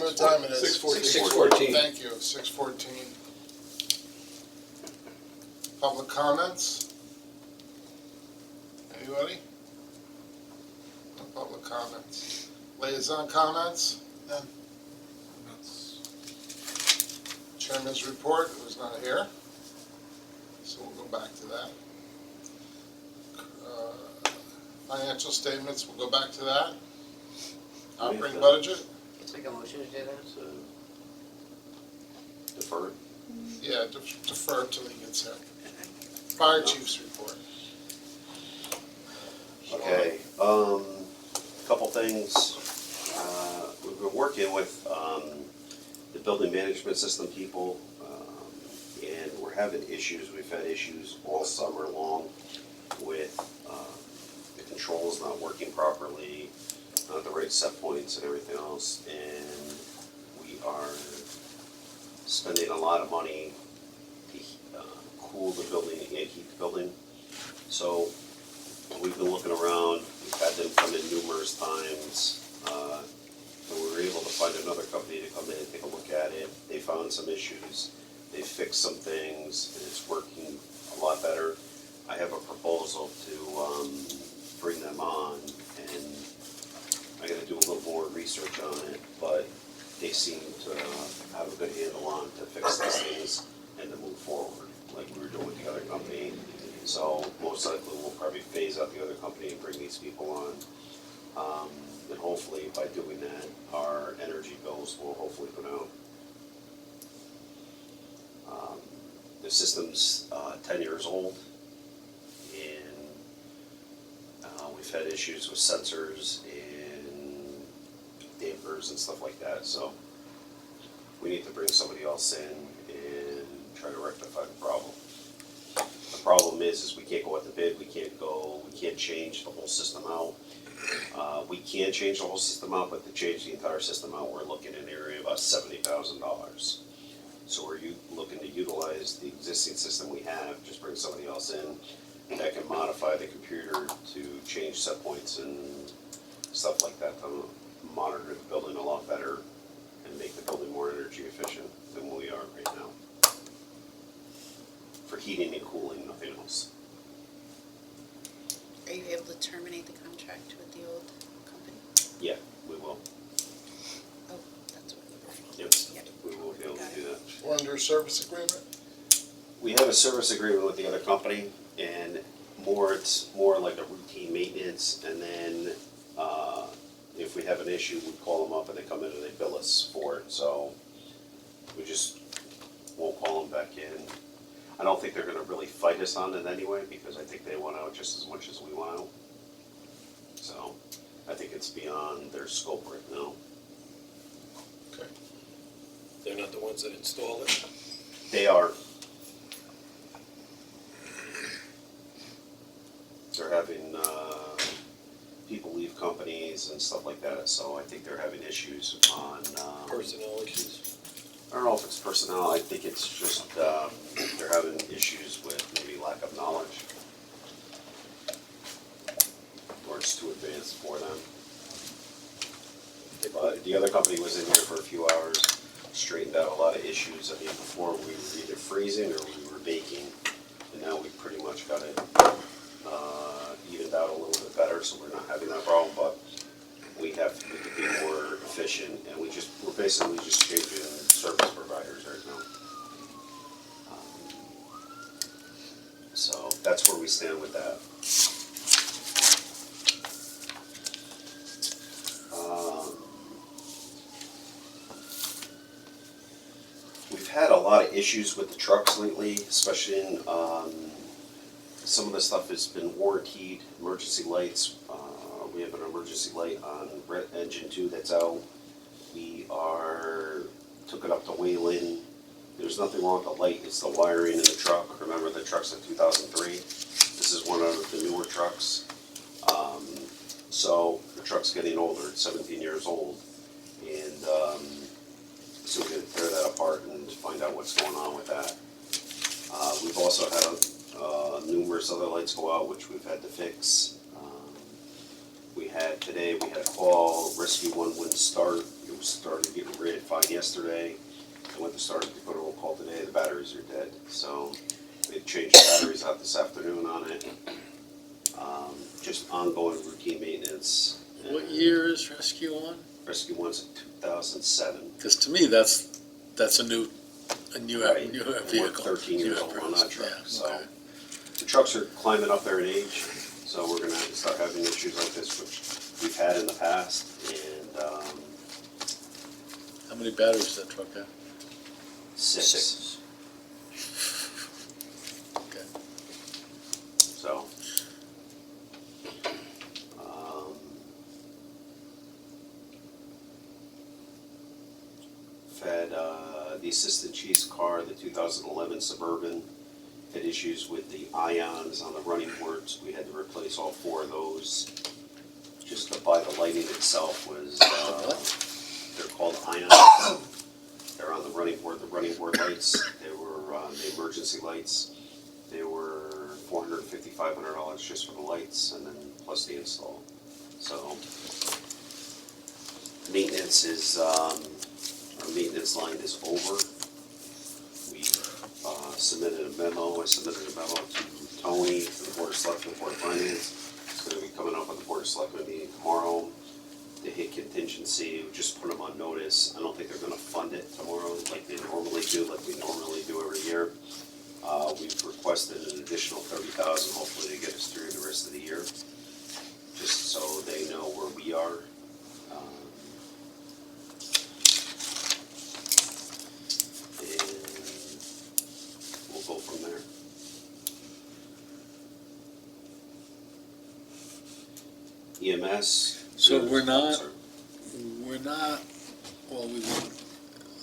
me what time it is. 6:14. 6:14. Thank you, 6:14. Public comments? Anybody? No public comments. Liaison comments? None. Chairman's report, who's not here. So we'll go back to that. Financial statements, we'll go back to that. Operating budget? Let's make a motion to do that. So, deferred. Yeah, defer till he gets here. Fire chief's report. Okay, couple things. We've been working with the building management system people, and we're having issues. We've had issues all summer long with the controls not working properly, not the right set points and everything else, and we are spending a lot of money to cool the building and heat the building. So we've been looking around, we've had them come in numerous times, and we were able to find another company to come in and take a look at it. They found some issues, they fixed some things, and it's working a lot better. I have a proposal to bring them on, and I gotta do a little more research on it, but they seem to have a good handle on to fix these things and to move forward, like we were doing with the other company. So most likely we'll probably phase out the other company and bring these people on. And hopefully by doing that, our energy bills will hopefully go down. The system's 10 years old, and we've had issues with sensors and dampers and stuff like that, so we need to bring somebody else in and try to rectify the problem. The problem is we can't go at the bid, we can't change the whole system out. We can change the whole system out, but to change the entire system out, we're looking in an area of about $70,000. So we're looking to utilize the existing system we have, just bring somebody else in that can modify the computer to change set points and stuff like that to monitor the building a lot better and make the building more energy efficient than we are right now. For heating and cooling, nothing else. Are you able to terminate the contract with the old company? Yeah, we will. Oh, that's what we were. Yes, Yep. we will be able to do that. We're under a service agreement? We have a service agreement with the other company, and it's more like a routine maintenance, and then if we have an issue, we call them up and they come in and they bill us for it, so we just won't call them back in. I don't think they're gonna really fight us on it anyway, because I think they want out just as much as we want out. So I think it's beyond their scope right now. Okay. They're not the ones that install it? They are. They're having people leave companies and stuff like that, so I think they're having issues on Personnel issues? I don't know if it's personnel, I think it's just they're having issues with maybe lack of knowledge, or it's too advanced for them. But the other company was in here for a few hours, straightened out a lot of issues. I mean, before we were either freezing or we were baking, and now we pretty much got it evened out a little bit better, so we're not having that problem. But we could be more efficient, and we're basically just changing service providers right now. So that's where we stand with that. We've had a lot of issues with the trucks lately, especially in some of the stuff has been warranted, emergency lights. We have an emergency light on engine 2 that's out. We took it up to Wayland. There's nothing wrong with the light, it's the wiring in the truck. Remember, the truck's a 2003. This is one of the newer trucks. So the truck's getting older, it's 17 years old. And so we're gonna tear that apart and find out what's going on with that. We've also had numerous other lights go out, which we've had to fix. Today we had a call, Rescue 1 wouldn't start. It started getting rated fine yesterday. I went to start to put a roll call today, the batteries are dead, so they changed the batteries out this afternoon on it. Just ongoing routine maintenance. What year is Rescue on? Rescue One's in 2007. Because to me, that's a new Right. new We're vehicle. 13 years New old on appraisal. that truck, Yeah, so. okay. The trucks are climbing up there in age, so we're gonna start having issues like this, which we've had in the past, and, How many batteries does that truck have? six. Okay. So. um, Fed, the assistant chief's car, the 2011 Suburban, had issues with the ions on the running boards. We had to replace all 4 of those. Just to buy the lighting itself was, they're called ions. They're on the running board lights. They were, the emergency lights. They were $450, $500 just for the lights, and then plus the install. So, maintenance is, our maintenance line is over. We submitted a memo, I submitted a memo to Tony, to the Board of Selectmen, Board of Finance. It's gonna be coming up at the Board of Selectmen meeting tomorrow. To hit contingency, we just put them on notice. I don't think they're gonna fund it tomorrow like they normally do, like we normally do every year. We've requested an additional $30,000, hopefully to get us through the rest of the year, just so they know where we are. And we'll go from there. EMS. So we're not- Sorry. We're not, well,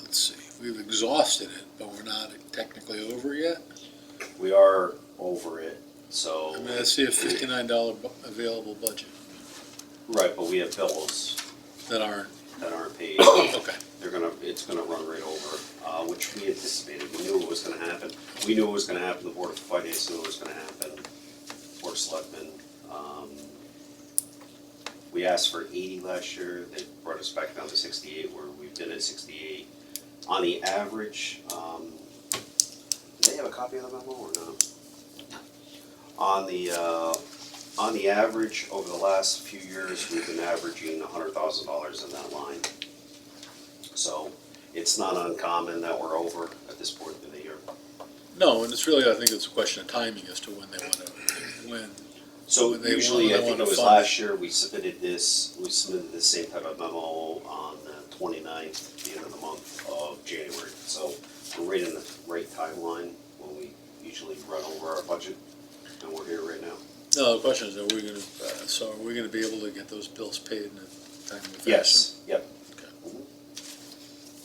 let's see, we've exhausted it, but we're not technically over yet. We are over it, so. I mean, I see a $59 available budget Right, but we have bills that aren't, that aren't paid. okay. It's gonna run right over, which we anticipated. We knew it was gonna happen. We knew it was gonna happen. The Board of Finance knew it was gonna happen. Board of Selectmen. We asked for 80 last year. They brought us back down to 68, where we've been at 68. On the average, do they have a copy of the memo or no? On the average, over the last few years, we've been averaging $100,000 in that line. So it's not uncommon that we're over at this point in the year. No, and it's really, I think it's a question of timing as to when they want to, So When they usually, I wanna think it was fund last year, we submitted the same type of memo on the 29th, the end of the month of January. So we're right in the right timeline when we usually run over our budget, and we're here right now. no, the question is, are we gonna be able to get those bills paid in a timely fashion? Yes, yep.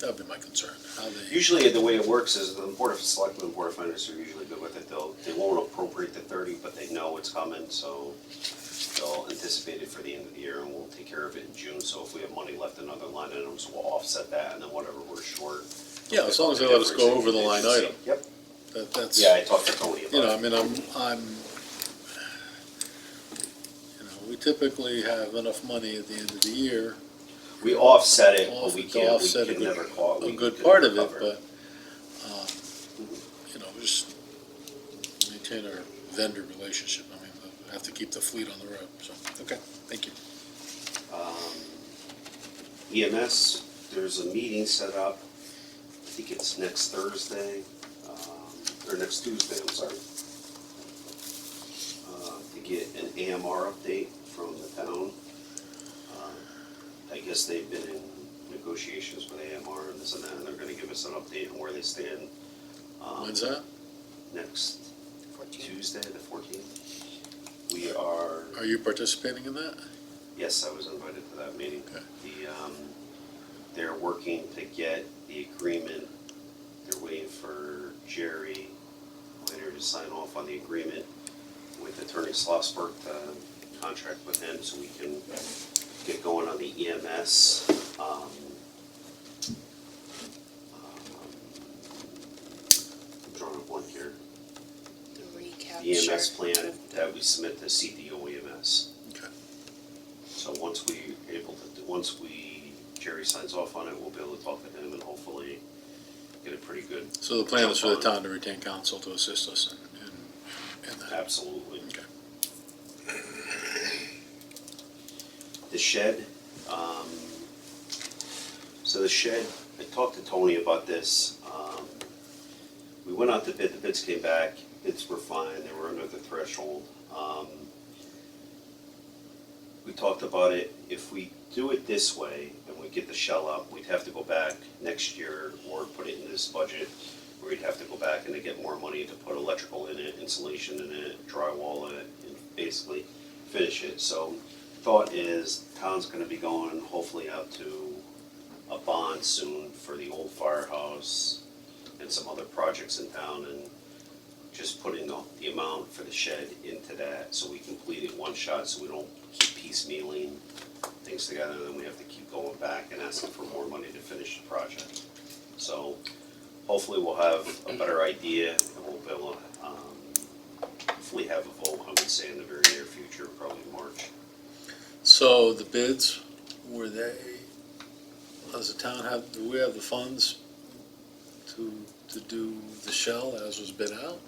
That'd be my concern, how they, Usually, the way it works is the Board of Selectmen and Board of Finance are usually good with it. They won't appropriate the 30, but they know it's coming, so they'll anticipate it for the end of the year, and we'll take care of it in June. So if we have money left in other line items, we'll offset that, and then whatever we're short. yeah, as long as they let us go over the line item, Yep. that's. Yeah, I talked to Tony about it. You know, I mean, we typically have enough money at the end of the year. We offset it, but we To can't, offset we a can good- never call it. A we good can part of never it, cover but, just maintain our vendor relationship. I mean, we have to keep the fleet on the road, so, okay, thank you. EMS, there's a meeting set up, I think it's next Thursday, or next Tuesday, I'm sorry. To get an AMR update from the town. I guess they've been in negotiations with AMR and this and that, and they're gonna give us an update on where they stand. When's that? Next Tuesday, the 14th. We are, Are you participating in that? yes, I was invited to that meeting. Okay. They're working to get the agreement, they're waiting for Jerry later to sign off on the agreement with Attorney Schlossberg, contract with him, so we can get going on the EMS. I'm drawing a blank here. The recap. The EMS chart plan of the- that we submit to CDO EMS. Okay. So once we Jerry signs off on it, we'll be able to talk to him and hopefully get a pretty good. So the plan is for the jump on it. town to retain counsel to assist us in that? Absolutely. Okay. The shed, so the shed, I talked to Tony about this. We went out to bid, the bids came back, bids were fine, they were under the threshold. We talked about it, if we do it this way and we get the shell up, we'd have to go back next year or put it in this budget, where we'd have to go back and to get more money to put electrical in it, insulation in it, drywall in it, and basically finish it. So thought is, town's gonna be going hopefully out to a bond soon for the Old Firehouse and some other projects in town, and just putting the amount for the shed into that, so we complete it one shot, so we don't keep piecemealing things together, and then we have to keep going back and asking for more money to finish the project. So hopefully we'll have a better idea, and we'll be able to, hopefully have a vote, I would say, in the very near future, probably March. So the bids, were they, does the town have, do we have the funds to do the shell as was bid out?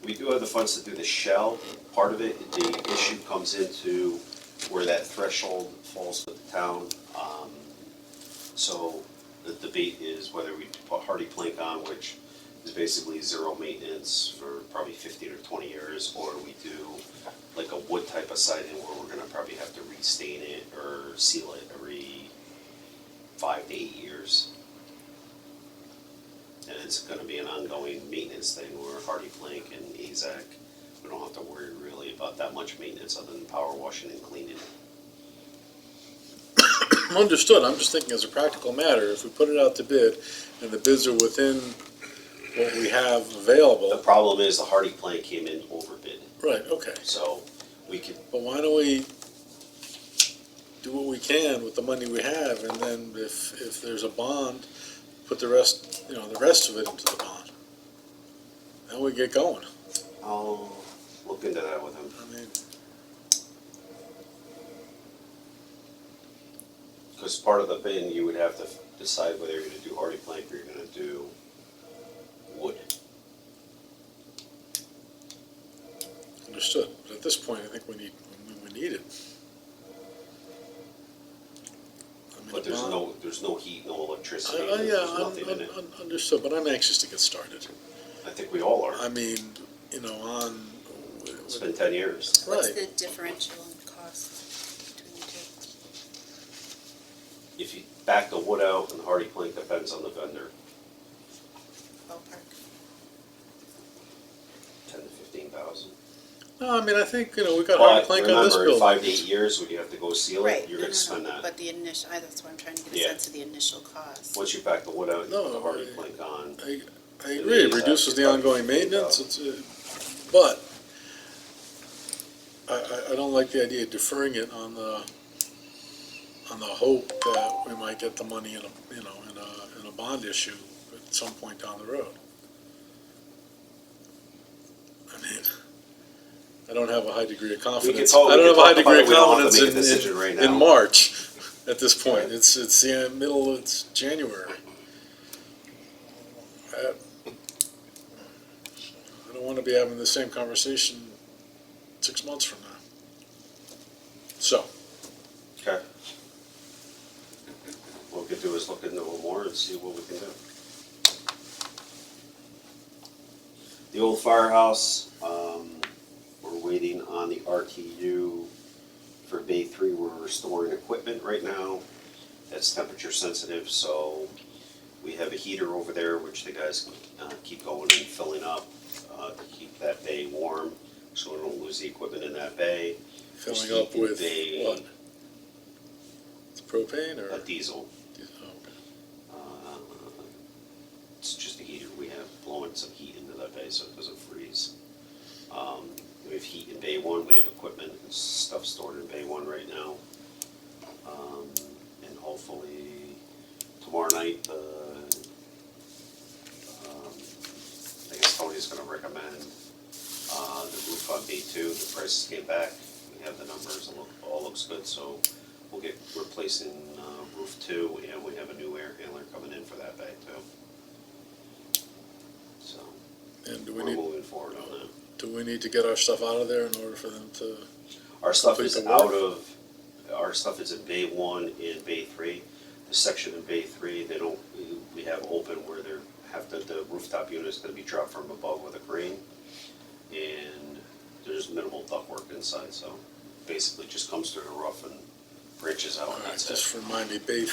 We do have the funds to do the shell. Part of it, the issue comes into where that threshold falls with the town. So the debate is whether we put hardy plank on, which is basically zero maintenance for probably 15 or 20 years, or we do like a wood type of siding where we're gonna probably have to restain it or seal it every 5 to 8 years. And it's gonna be an ongoing maintenance thing where hardy plank and AZAC, we don't have to worry really about that much maintenance other than power washing and cleaning. Understood, I'm just thinking as a practical matter, if we put it out to bid and the bids are within what we have The available, problem is the hardy plank came in overbid, right, okay. so we could, But why don't we do what we can with the money we have, and then if there's a bond, put the rest, the rest of it into the bond. Then we get going. I'll look into that with him. I mean, Because part of the bin, you would have to decide whether you're gonna do hardy plank or you're gonna do wood. understood. But at this point, I think we need it. I mean, But the bond- there's no heat, no electricity, Yeah, there's nothing in it. understood, but I'm anxious to get started. I think we all are. I mean, on. It's been 10 years. What's Right. the differential in cost between the two? If you back the wood out and the hardy plank, depends on the vendor, Ballpark? 10 to 15,000. No, I mean, I think, we got hard But plank on this remember, in building. 5 to 8 years, when you have to go seal Right, it, you're no, gonna no, spend no, that. but the initial, that's why I'm trying to get a Yeah. sense of the initial cost. Once you back the wood out, you put the No, hardy plank on. I agree, it reduces the ongoing maintenance, but I don't like the idea of deferring it on the hope that we might get the money in a bond issue at some point down the road. I mean, I don't have a high degree of confidence. talk- I don't we have can a high talk about degree it. of We don't have to confidence make a decision right in now. March at this point. It's the middle, it's January. I don't want to be having the same conversation 6 months from now. So, Okay. What we could do is look into it more and see what we can do. The Old Firehouse, we're waiting on the RTU for Bay 3. We're storing equipment right now. That's temperature sensitive, so we have a heater over there, which the guys keep going and filling up to keep that bay warm, so we don't lose the equipment in that bay. filling Just up heat with the- what? It's propane or? A diesel. Oh, okay. It's just a heater we have blowing some heat into that bay so it doesn't freeze. We have heat in bay 1, we have equipment and stuff stored in bay 1 right now. And hopefully tomorrow night, I guess Tony's gonna recommend the roof on bay 2, the prices came back, we have the numbers, it all looks good, so we'll get replacing roof 2, and we have a new air handler coming in for that bay too. So And do we're moving forward on that. we need to get our stuff out of there in order for them to? Our stuff is Complete the work. out of, our stuff is in Bay 1 and Bay 3. The section in Bay 3, we have open where the rooftop unit is gonna be dropped from above with a crane. And there's minimal ductwork inside, so basically just comes through the roof and branches out, and that's Just it. remind me, Bay,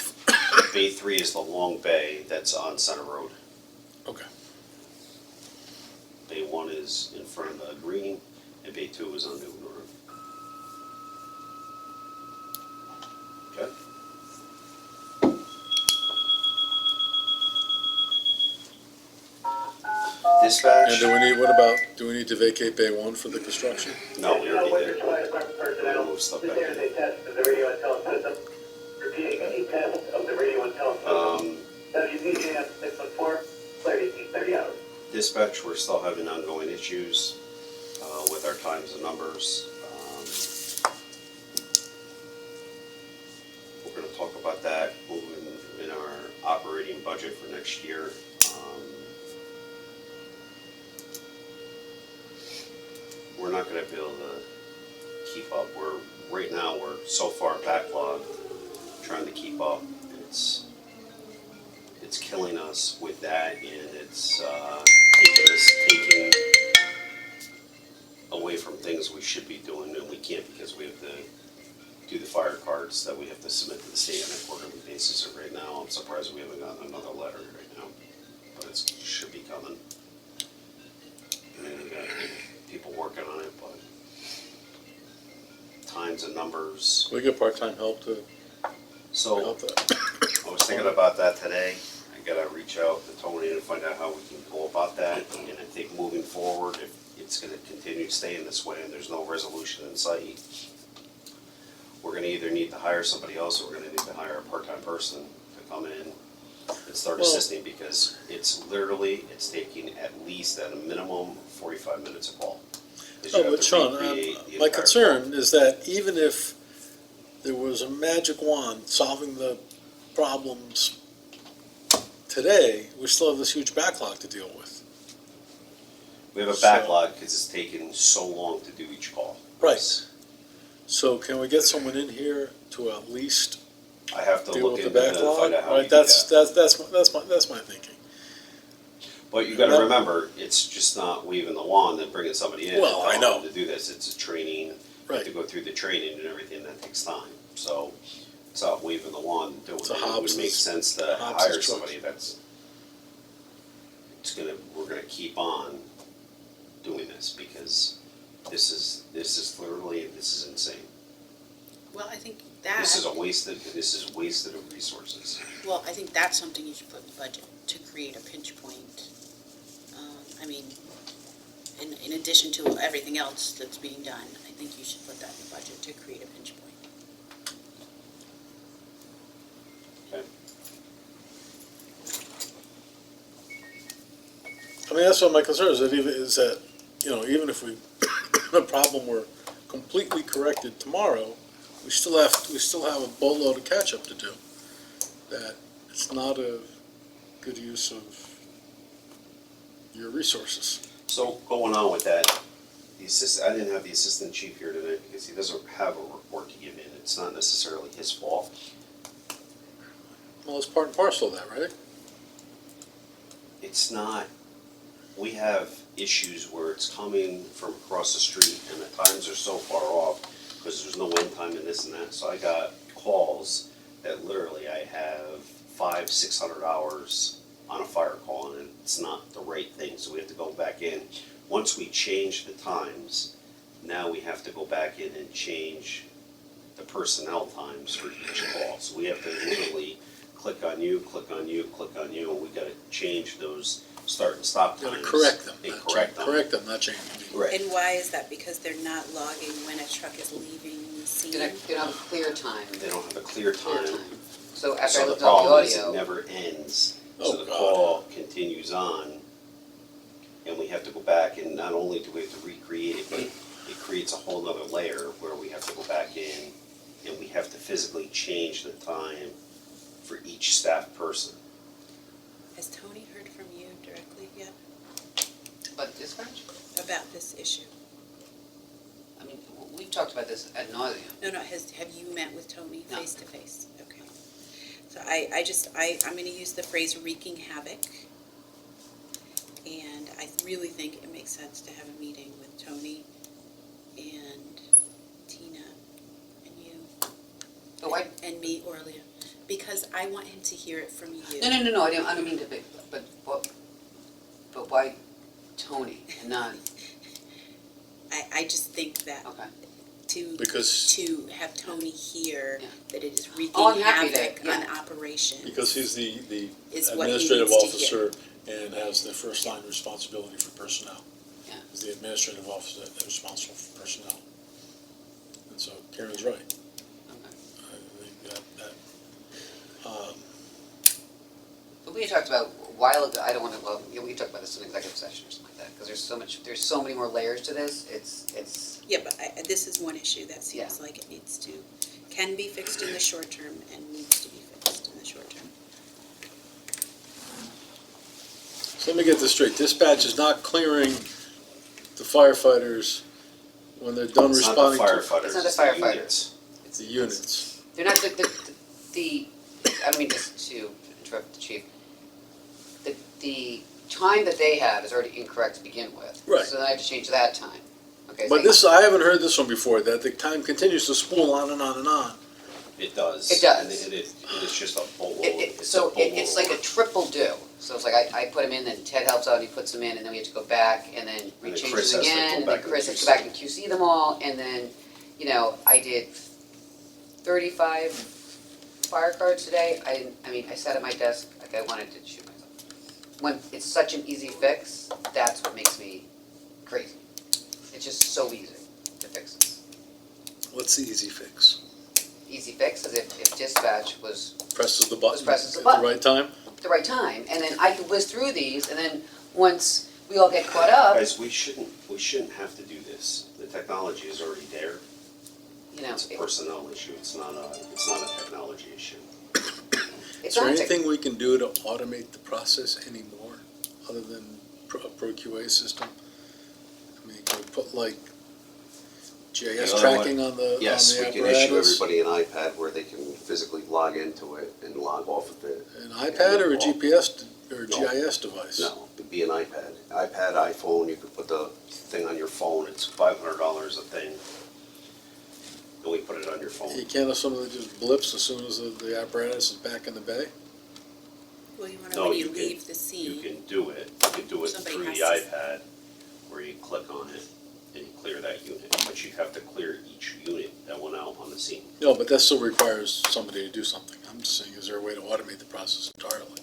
Bay 3 is the long bay that's on Center Road. okay. Bay 1 is in front of the green, and Bay 2 is on Newton Road. Okay? Dispatch? And do we need to vacate Bay 1 for the construction? No, we already did. Fire Department personnel, Move stuff this back here is in. a test of the radio and telephone system. Repeating, any test of the radio and telephone system. WPJM 614, clarity 30 hours. Dispatch, we're still having ongoing issues with our times and numbers. We're gonna talk about that moving in our operating budget for next year. We're not gonna be able to keep up. Right now, we're so far backlogged, trying to keep up. It's killing us with that, and it's taking away from things we should be doing, and we can't because we have to do the fire cards that we have to submit to the state on a quarterly basis. So right now, I'm surprised we haven't gotten another letter right now, but it should be coming. And we got people working on it, but times and numbers. We get part-time help to So help that. I was thinking about that today. I gotta reach out to Tony and find out how we can go about that. And I think moving forward, if it's gonna continue staying this way and there's no resolution in sight, we're gonna either need to hire somebody else or we're gonna need to hire a part-time person to come in and start Well- assisting, because it's taking at least at a minimum 45 minutes a call. 'Cause you No, have but to Sean, recreate the my entire concern is that even if there was a magic wand solving the problems today, we still have this huge backlog to deal with. We have a So- backlog because it's taken so long to do each call. Right. So can we get someone in here to at least I have to deal look with into the it and backlog? find out how we Right, do that. that's my thinking. But you gotta Well- remember, it's just not waving the wand and bringing somebody in and Well, I telling know. them to do this. It's a training, you have to Right. go through the training and everything, that takes time. So it's not waving the wand and doing It's it. a It would Hobbes's- make sense to Hobbes's hire choice. somebody we're gonna keep on doing this, because this is insane. Well, I think This is wasted of resources. well, I think that's something you should put in the budget, to create a pinch point. I mean, in addition to everything else that's being done, I think you should put that in the budget, to create a pinch point. Okay. I mean, that's what my concern is, that even if the problem were completely corrected tomorrow, we still have a boatload of catch-up to do. That it's not a good use of your resources. So going on with that, I didn't have the assistant chief here today because he doesn't have a report to give in. It's not necessarily his fault. Well, it's part and parcel of that, right? It's not, we have issues where it's coming from across the street and the times are so far off because there's no end time in this and that. So I got calls that literally I have 500-600 hours on a fire call, and it's not the right thing, so we have to go back in. Once we change the times, now we have to go back in and change the personnel times for each call. So we have to literally click on you, and we gotta change those start and stop You times. gotta correct them. And not correct change- them. Correct them, not change them. Right. And why is that? Because they're not logging when a truck is leaving the scene? They don't have a clear time. They don't have a clear time. So after I So the looked at the problem is it audio, never ends, Oh, so the God. call continues on, and we have to go back, and not only do we have to recreate it, but it creates a whole nother layer where we have to go back in, and we have to physically change the time for each staff person. Has Tony heard from you directly yet But dispatch, about this issue? I mean, we've talked about this ad nauseum. No, have you met with Tony No. face to face? Okay. So I'm gonna use the phrase wreaking havoc. And I really think it makes sense to have a meeting with Tony and Tina and you. But why, And me or Leah, because I want him to hear it from you. no, I don't mean to be, but why Tony and not, I just think that okay. Because- to have Tony hear Yeah. that it is wreaking Oh, I'm happy havoc that- on yeah. operations. Because he's the Is what he administrative needs to hear. officer and has the first line responsibility for personnel. Yeah. He's the administrative officer that's responsible for personnel. And so Karen's right. Okay. I think that, But we talked about a while ago, I don't wanna, well, yeah, we talked about this in executive session or something like that, because there's so many more layers to this, it's, Yeah, but this is one issue that seems Yeah. like it can be fixed in the short term and needs to be fixed in the short term. so let me get this straight. Dispatch is not clearing the firefighters when they're done It's not responding the to firefighters, It's not the it's the firefighters. units. it's. the units. They're not, the, I don't mean just to interrupt the chief. The time that they have is already incorrect to begin with. Right. So then I have to change that time. Okay, But so this, I haven't heard this one before, that the time continues to spool on and on and on. It does. It does. And it's just a boatload. So It's a boatload it's like a of work. triple do. So it's like I put them in, then Ted helps out, and he puts them in, and then we have to go back and then then rechange Chris them has to go again, and then back and Chris has to QC. go back and QC them all, and then, I did 35 fire cards today. I sat at my desk, like I wanted to shoot myself. When it's such an easy fix, that's what makes me crazy. It's just so easy to fix this. What's the easy fix? Easy fix is if dispatch was Presses the button presses the at button. the right time? the right time, and then I could whiz through these, and then once we all get caught up, Guys, we shouldn't have to do this. The technology is already there. It's a personnel issue, it's not a technology issue. it's Is there not anything we can do to automate the process anymore, other than a ProQA system? I mean, can we put like GIS The other tracking on the Yes, we apparatus? can issue everybody an iPad where they can physically log into it and log off of it. An iPad or a GPS or No. GIS device? No, it'd be an iPad. iPad, iPhone, you could put the thing on your phone, it's $500 a thing. And we put it on your phone. You can't have something that just blips as soon as the apparatus is back in the bay? Well, you wanna, No, when you you can- leave the You scene, can do it through Somebody the has to- iPad, where you click on it and you clear that unit. But you have to clear each unit that went out on the scene. No, but that still requires somebody to do something. I'm just saying, is there a way to automate the process entirely?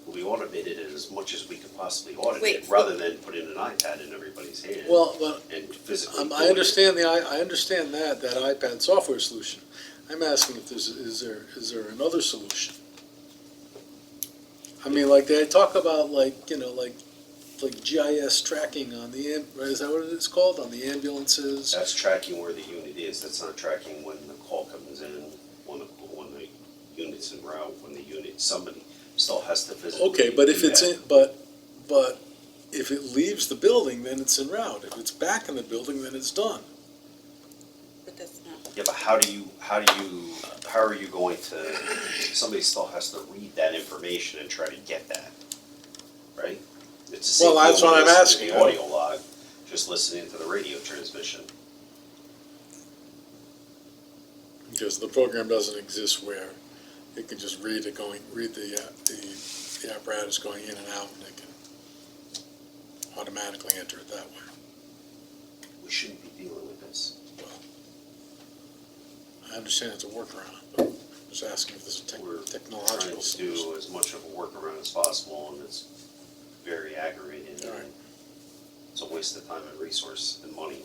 We automated it as much as we could possibly automate Wait, it, rather than put in an iPad in everybody's hand Well, but and physically I do it. understand I understand that iPad software solution. I'm asking if is there another solution? I mean, like they talk about like GIS tracking on the is that what it's called, on the ambulances? That's tracking where the unit is, that's not tracking when the call comes in, when the unit's en route, when the unit, somebody still has to physically Okay, but if do it's that. in, but if it leaves the building, then it's en route. If it's back in the building, then it's done. but that's not, Yeah, but how are you going to, somebody still has to read that information and try to get that, right? It's the same Well, that's deal what with I'm listening to asking. the audio log, just listening to the radio transmission. Because the program doesn't exist where it can just read the apparatus going in and out, and it can automatically enter it that way. We shouldn't be dealing with this. Well, I understand it's a workaround, but I'm just asking if there's a We're technological trying to solution. do as much of a workaround as possible, and it's very aggravating. All right. It's a waste of time and resource and money.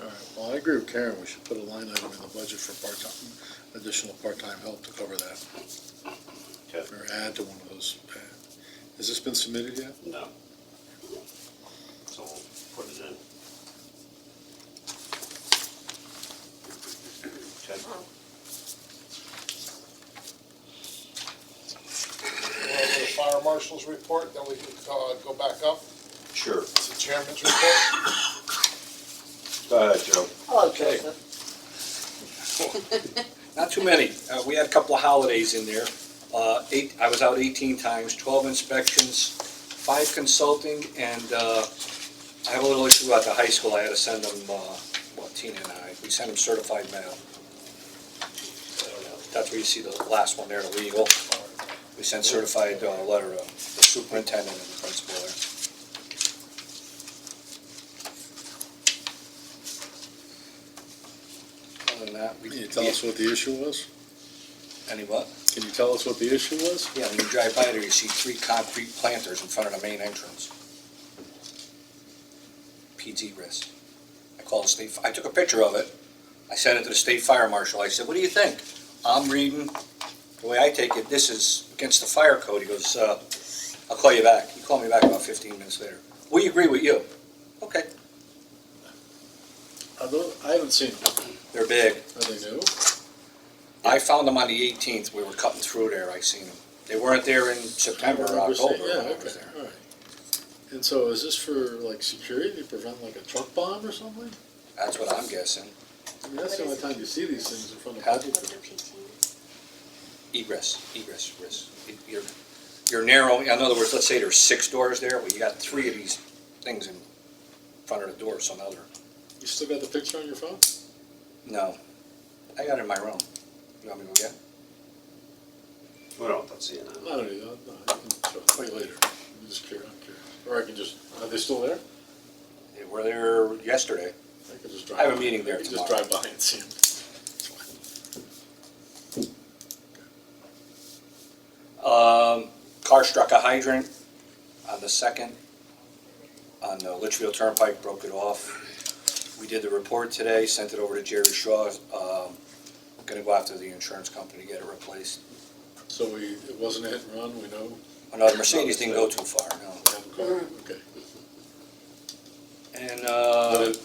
All right, well, I agree with Karen, we should put a line item in the budget for additional part-time help to cover that. Okay. Or add to one of those, Has this been submitted yet? No. So we'll put it in. Okay. Go over the fire marshal's report, then we can go back up Sure. to the chairman's report. Go ahead, Joe. Hello, Okay. Joseph. Not too many. We had a couple of holidays in there. I was out 18 times, 12 inspections, 5 consulting, and I have a little issue about the high school. I had to send them, Tina and we sent them certified mail. I don't know. That's where you see the last one there, the legal. We sent certified letter to the superintendent and the principal there. Other than that, Can you tell us what the issue was? Any what? Can you tell us what the issue was? Yeah, when you drive by there, you see 3 concrete planters in front of the main entrance. PD risk. I called the state, I took a picture of it. I sent it to the state fire marshal. I said, what do you think? I'm reading, the way I take it, this is against the fire code. He goes, I'll call you back. He called me back about 15 minutes later. We agree with you. Okay, I haven't seen them. they're big. Are they new? I found them on the 18th. We were cutting through there. I seen them. They weren't there in September or remember October. seeing- Yeah, when I okay, was there. all right. And so is this for like security to prevent like a truck bomb or something? That's what I'm guessing. I mean, that's the only time you see these things in front of Huh? people. Egress risk. You're narrowing, in other words, let's say there's 6 doors there, well, you got 3 of these things in front of the door, so now they're, You still got the picture on your phone? no. I got it in my room. You want me to go get it? We don't have to see it now. I don't need that, no, I can show it later. I'm just curious, Or I can just, are they still there? They were there yesterday. I could just drive. I have a by. meeting there I could tomorrow. just drive by and see them. It's fine. Car struck a hydrant on the 2nd on the Litchfield Turnpike, broke it off. We did the report today, sent it over to Jerry Shaw. Gonna go after the insurance company to get it replaced. So it wasn't a hit and run, we know? Another Mercedes didn't go too far, no. Okay. And, Did it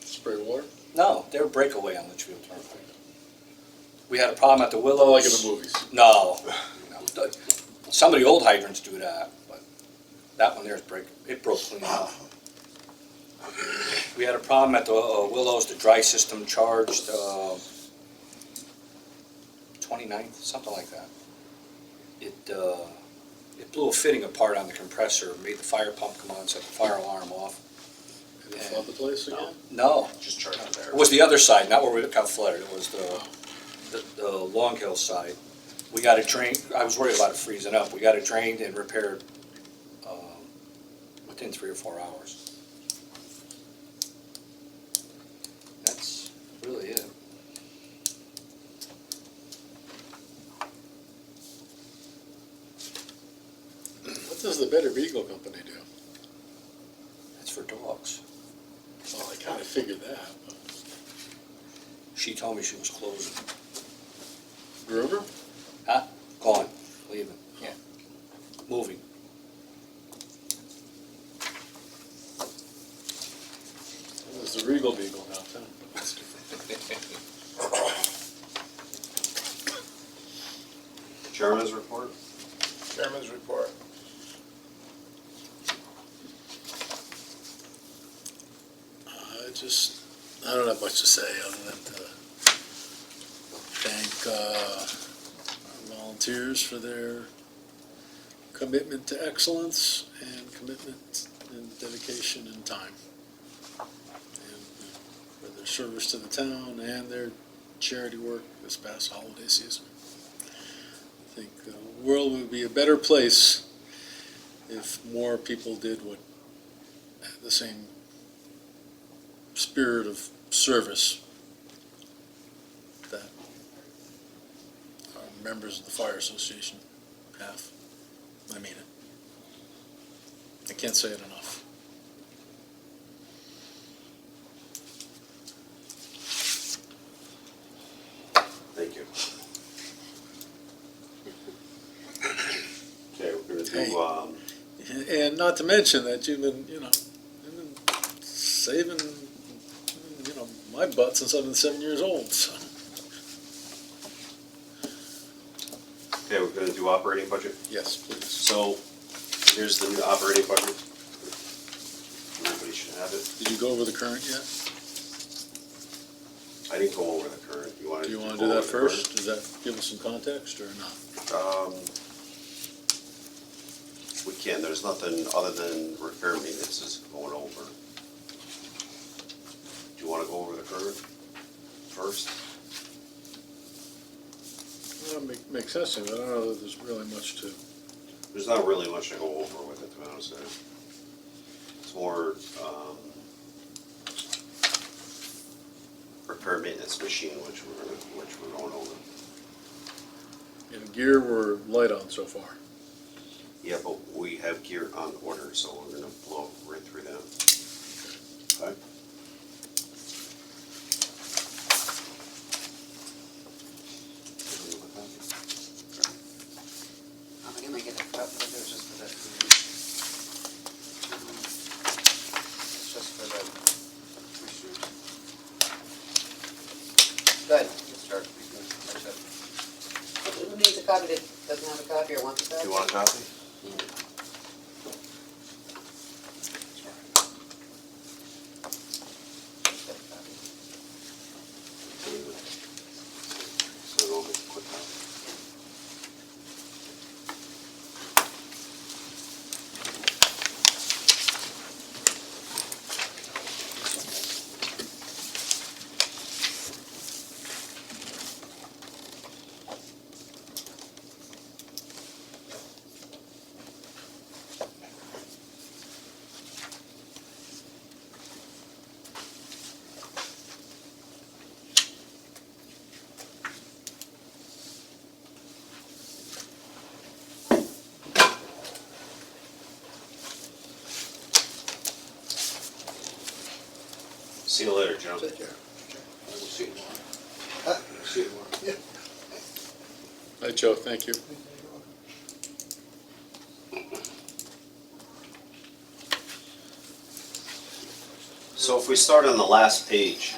spray water? no, they were breakaway on Litchfield Turnpike. We had a problem at the Willows. Oh, like in the movies? No. Some of the old hydrants do that, but that one there is it broke clean off. We had a problem at the Willows, the dry system charged 29th, something like that. It blew a fitting apart on the compressor, made the fire pump come on, set the fire alarm off. Did it flood the place again? No, Just charge it there. it was the other side, not where we got flooded, it was the Long Hill side. We got it drained, I was worried about it freezing up, we got it drained and repaired within 3 or 4 hours. That's really it. What does the Better Beagle Company do? That's for dogs. Well, I kinda figured that, but. She told me she was closing. Groomer? Huh? Gone, leaving, yeah, moving. There's the Regal Beagle downtown, but that's different. Chairman's report? Chairman's report. I don't have much to say other than to thank our volunteers for their commitment to excellence and commitment and dedication and time. And for their service to the town and their charity work this past holiday season. I think the world would be a better place if more people did what the same spirit of service that our members of the Fire Association have. I mean it. I can't say it enough. Thank you. Okay, we're gonna Hey. And not to mention that you've been saving, my butt since I've been 7 years old, so. Okay, we're gonna do operating budget. Yes, please. So, here's the new operating budget. Everybody should have it. Did you go over the current yet? I didn't go over the current. Do you want to do that first? Does that give us some context or not? We can, there's nothing other than repair maintenance is going over. Do you wanna go over the current first? Well, makes sense to me, but I don't know that there's really much to. There's not really much to go over with it, to be honest with you. It's more, repair maintenance machine, which we're going over. And gear we're light on so far. Yeah, but we have gear on order, so we're gonna blow right through that. Okay? I'm gonna get a cup, but it was just for that. It's just for the commissioners. Good, let's start. We can finish up. Who needs a copy that doesn't have a copy or wants a copy? Do you want a copy? So we'll make a quick copy. See you later, Joe. Take care. We'll see you tomorrow. See you tomorrow. Yeah. Hi, Joe, thank you. So if we start on the last page,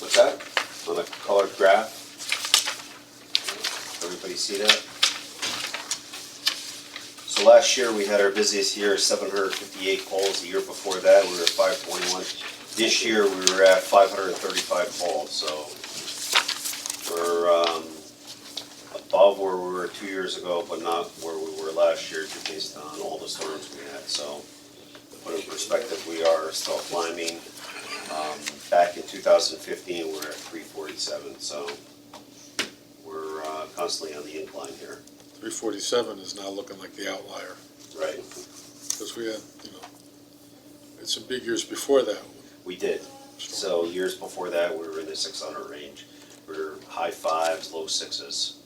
what's that? On the colored graph? Everybody see that? So last year, we had our busiest year, 758 polls. The year before that, we were at 521. This year, we were at 535 polls, so we're above where we were 2 years ago, but not where we were last year, just based on all the storms we had. So to put in perspective, we are still climbing. Back in 2015, we were at 347, so we're constantly on the incline here. 347 is now looking like the outlier, Right, because we had, it's some big years before that. we did. So years before that, we were in the 600 range. We were high fives, low sixes,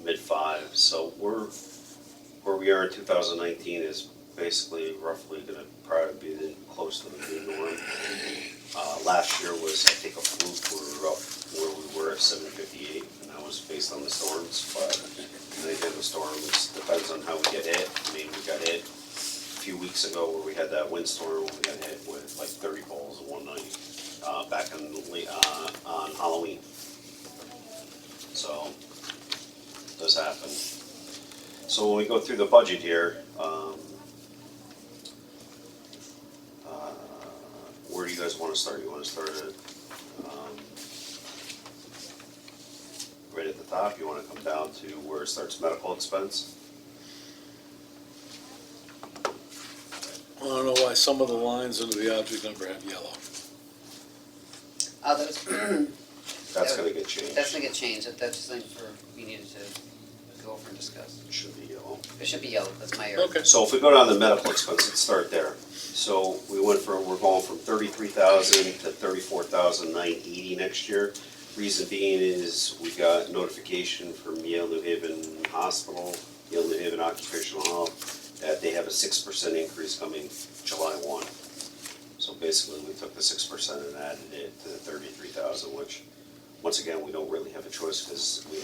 mid fives. So where we are in 2019 is basically roughly gonna probably be close to the new norm. Last year was, I think, a fluke. We were up where we were at 758, and that was based on the storms. But again, the storms depends on how we get hit. I mean, we got hit a few weeks ago where we had that windstorm. We got hit with like 30 poles in one night back on Halloween. So it does happen. So when we go through the budget here, where do you guys want to start? You want to start at right at the top? You want to come down to where it starts medical expense? I don't know why some of the lines under the object number have yellow. Others, That's going to get changed. that's gonna get changed, that's something we needed to go over and discuss. It should be yellow. It should be yellow, that's my area. Okay. So if we go down to medical expense, let's start there. So we're going from 33,000 to 34,980 next year. Reason being is we got notification from Yale New Haven Hospital, Yale New Haven Occupational Health, that they have a 6% increase coming July 1. So basically, we took the 6% and added it to the 33,000, which once again, we don't really have a choice because we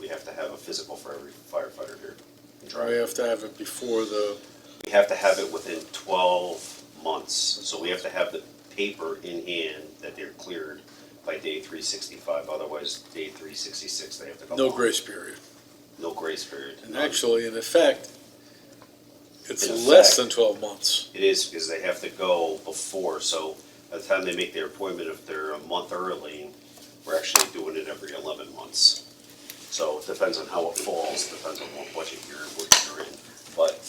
have to have a physical for every firefighter here. Or you have to have it before the, We have to have it within 12 months, so we have to have the paper in hand that they're cleared by day 365, otherwise day 366 they have to go no home. grace period. No grace period. And None. actually, in effect, it's In less effect- than 12 months. It is, because they have to go before, so by the time they make their appointment, if they're a month early, we're actually doing it every 11 months. So it depends on how it falls, depends on what budget you're in, but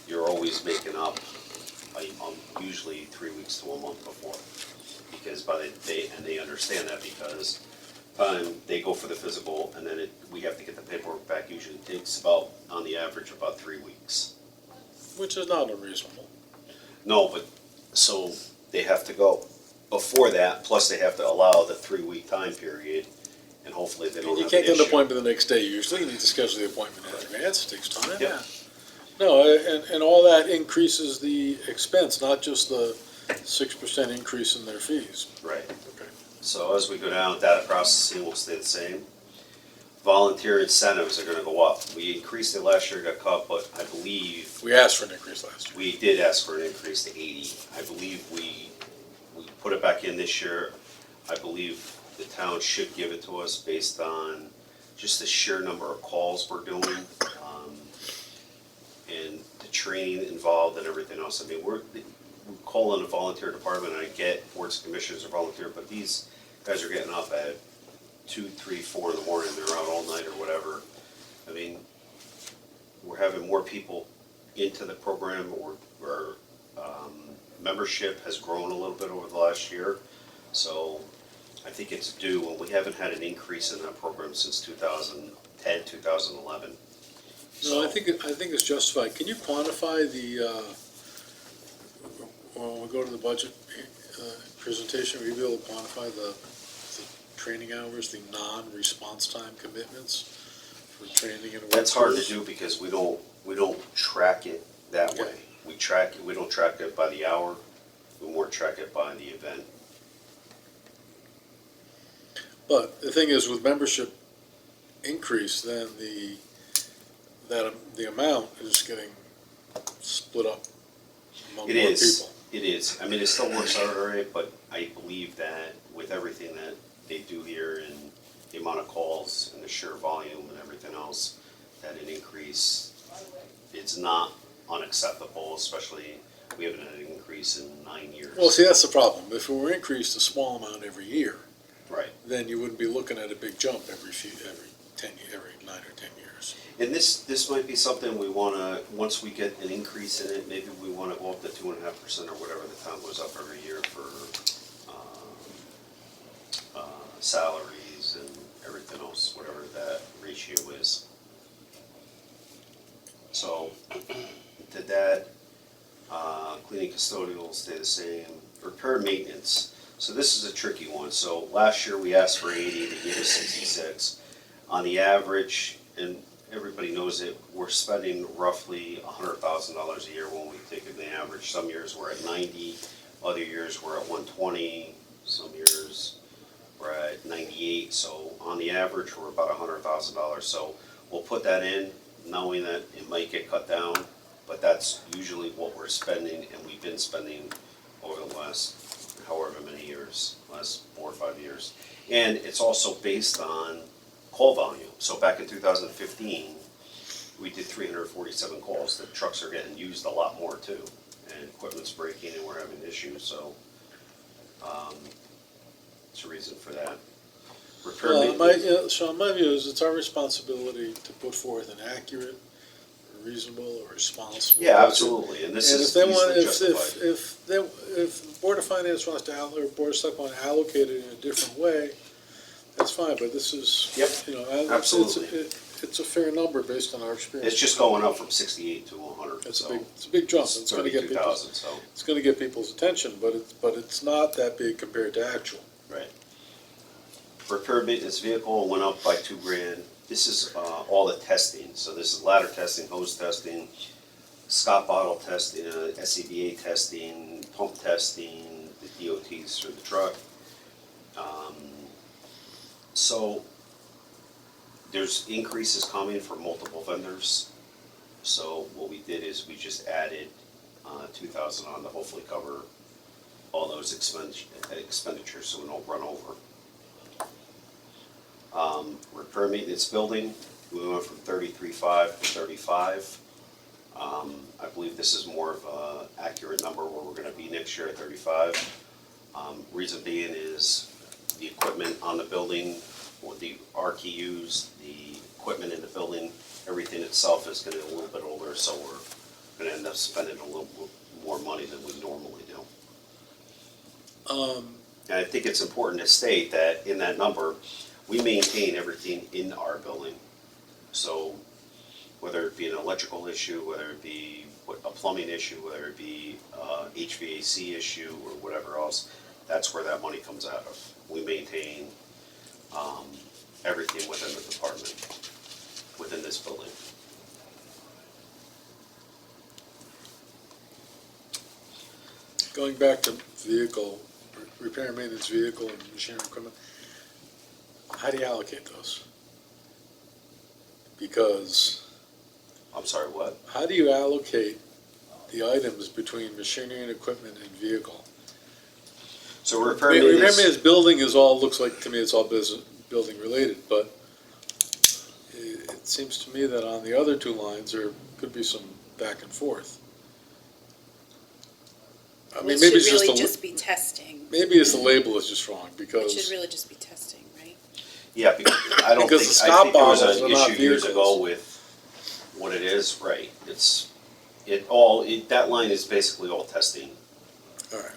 you're always making up, usually 3 weeks to a month before. Because they understand that because they go for the physical and then we have to get the paperwork back, usually it takes about, on the average, about 3 weeks. Which is not unreasonable. No, but, so they have to go before that, plus they have to allow the 3-week time period, and hopefully they don't You have can't an get an issue. appointment the next day usually, you need to schedule the appointment in advance, it takes time. Yeah. No, and all that increases the expense, not just the 6% increase in their fees. Right, Okay. so as we go down, data processing will stay the same. Volunteer incentives are gonna go up. We increased it last year, got cut, but I believe We asked for an increase last year. we did ask for an increase to 80. I believe we put it back in this year. I believe the town should give it to us based on just the sheer number of calls we're doing, and the training involved and everything else. I mean, we call in a volunteer department, and I get boards and commissioners are volunteer, but these guys are getting up at 2, 3, 4 in the morning, they're out all night or whatever. I mean, we're having more people into the program, or membership has grown a little bit over the last year. So I think it's due, and we haven't had an increase in that program since 2010, 2011. No, I think it's justified. Can you quantify when we go to the budget presentation, will you be able to quantify the training hours, the non-response time commitments for training and work? That's hard to do because we don't track it that Okay. way. We don't track it by the hour, we more track it by the event. But the thing is, with membership increase, then the amount is getting split up among It more is, people. it is. I mean, it still works out all right, but I believe that with everything that they do here and the amount of calls and the sheer volume and everything else, that an increase, it's not unacceptable, especially we haven't had an increase in 9 years. Well, see, that's the problem. If it were increased a small amount every year, Right. then you wouldn't be looking at a big jump every 9 or 10 years. And this might be something we wanna, once we get an increase in it, maybe we wanna go up to 2.5% or whatever the town goes up every year for, salaries and everything else, whatever that ratio is. So, did that, cleaning custodial will stay the same, repair maintenance. So this is a tricky one. So last year we asked for 80, they gave us 66. On the average, and everybody knows it, we're spending roughly $100,000 a year when we take it the average. Some years we're at 90, other years we're at 120, some years we're at 98. So on the average, we're about $100,000. So we'll put that in, knowing that it might get cut down, but that's usually what we're spending, and we've been spending over the last however many years, last 4 or 5 years. And it's also based on call volume. So back in 2015, we did 347 calls. The trucks are getting used a lot more too, and equipment's breaking and we're having issues, so it's a reason for that. Repair maintenance. Sean, my view is it's our responsibility to put forth an accurate, reasonable, or responsible. Yeah, budget. absolutely, and this And is if they want, easily justified. if the Board of Finance wants to or Board of Selectmen want to allocate it in a different way, that's fine, but this is, Yep, absolutely. It's a fair number based on our experience. It's just going up from 68 to 100, It's so. a big jump, It's it's gonna get people, 32,000, so, it's gonna get people's attention, but it's not that big compared to actual. right. Repair maintenance vehicle went up by $2,000. This is all the testing, so this is ladder testing, hose testing, Scott bottle testing, SCBA testing, pump testing, the DOTs for the truck. So there's increases coming from multiple vendors. So what we did is we just added 2,000 on to hopefully cover all those expenditures so we don't run over. Repair maintenance building, we went from 33.5 to 35. I believe this is more of an accurate number where we're gonna be next year at 35. Reason being is the equipment on the building, with the RQs, the equipment in the building, everything itself is gonna be a little bit older, so we're gonna end up spending a little more money than we normally do. And I think it's important to state that in that number, we maintain everything in our building. So whether it be an electrical issue, whether it be a plumbing issue, whether it be HVAC issue or whatever else, that's where that money comes out of. We maintain everything within the department, within this building. Going back to vehicle, repair and maintenance vehicle and machinery equipment, how do you allocate those? Because I'm sorry, what? how do you allocate the items between machinery and equipment and vehicle? So repair Repair and maintenance, maintenance building is all, looks like to me it's all business, building related, but it seems to me that on the other two lines, there could be some back and forth. I mean, It maybe should it's just really the, just be testing. maybe it's the label is just wrong, It should because, really just be testing, right? yeah, because I don't Because think, the I stop think there was bottles an are not issue years vehicles. ago with what it is, right? That line is basically all testing. all right.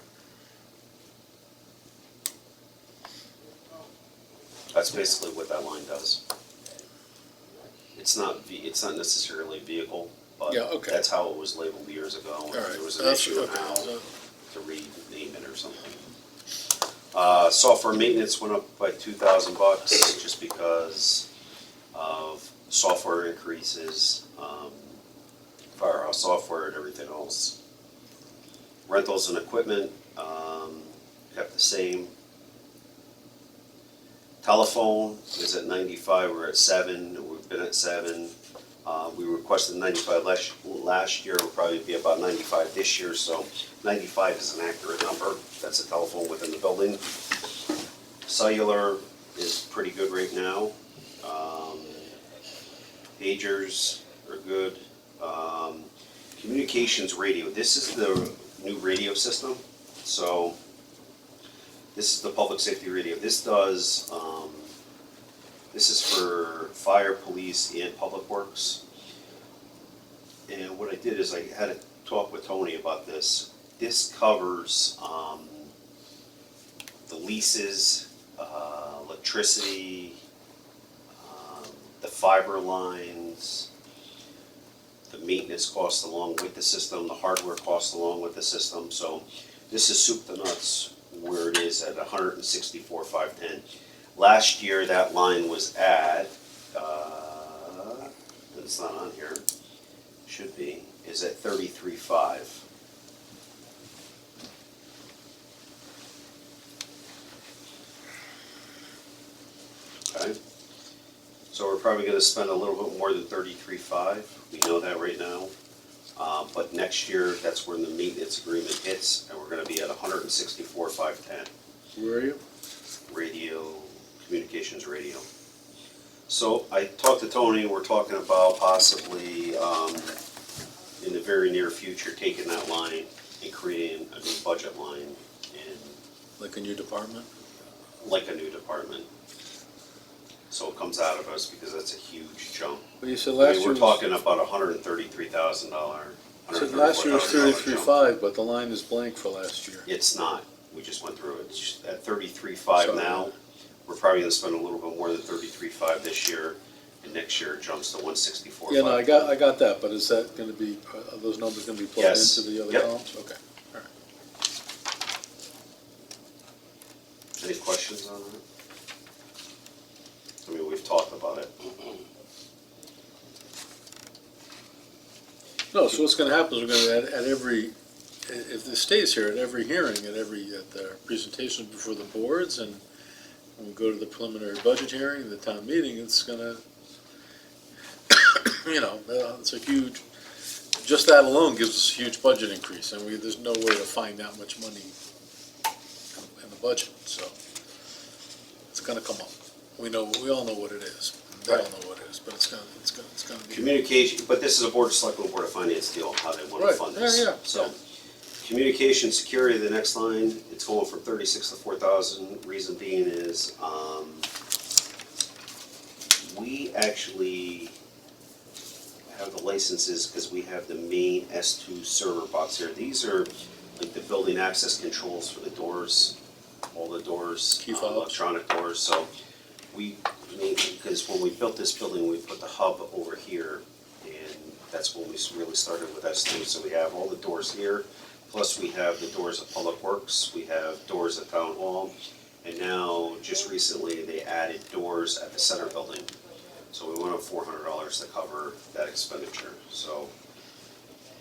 That's basically what that line does. It's not necessarily vehicle, but Yeah, okay. that's how it was labeled years ago. All and right. There was an That's- issue on okay, how so- to rename it or something. Software maintenance went up by $2,000 just because of software increases, Firehouse software and everything else. Rentals and equipment, kept the same. Telephone is at 95, we're at 7, we've been at 7. We requested 95 last year, we'll probably be about 95 this year, so 95 is an accurate number. That's a telephone within the building. Cellular is pretty good right now. Pagers are good. Communications radio, this is the new radio system, so this is the public safety radio. This does, this is for fire, police, and public works. And what I did is I had a talk with Tony about this. This covers the leases, electricity, the fiber lines, the maintenance costs along with the system, the hardware costs along with the system. So this is soup to nuts where it is at 164,510. Last year that line was at, it's not on here, should be, is at 33.5. Okay, so we're probably gonna spend a little bit more than 33.5, we know that right now. But next year, that's when the maintenance agreement hits, and we're gonna be at 164,510. Where are you? Radio, communications radio. So I talked to Tony, we're talking about possibly, in the very near future, taking that line and creating a new budget line and Like a new department? like a new department. So it comes out of us because that's a huge jump. Well, you said I last mean, year we're was, talking about $133,000. you said last year was $134,000 jump. 33.5, but the line is blank for last year. It's not, we just went through it, it's just at 33.5 Sorry. now. We're probably gonna spend a little bit more than 33.5 this year, and next year it jumps to 164.5. Yeah, no, I got that, but is that gonna be, are those numbers gonna be plugged Yes. into the other Yep. columns? Okay, all right. Any questions on that? I mean, we've talked about it. No, so what's gonna happen is we're gonna, at every, if this stays here, at every hearing, at the presentation before the boards and when we go to the preliminary budget hearing, the town meeting, it's gonna, it's a huge, just that alone gives us a huge budget increase, and there's no way to find that much money in the budget, so it's gonna come up. We all know what it is. They all know what it is, but it's gonna be. Communication, but this is a Board of Selectmen, Board of Finance deal, how they wanna Right, fund this. yeah. So, communication security, the next line, it's going from 36 to 4,000. Reason being is, we actually have the licenses because we have the main S2 server box here. These are like the building access controls for the doors, all the doors, Key fobs. electronic doors. So because when we built this building, we put the hub over here, and that's when we really started with S2. So we have all the doors here, plus we have the doors at Public Works, we have doors at Town Hall, and now, just recently, they added doors at the center building. So we went up $400 to cover that expenditure. So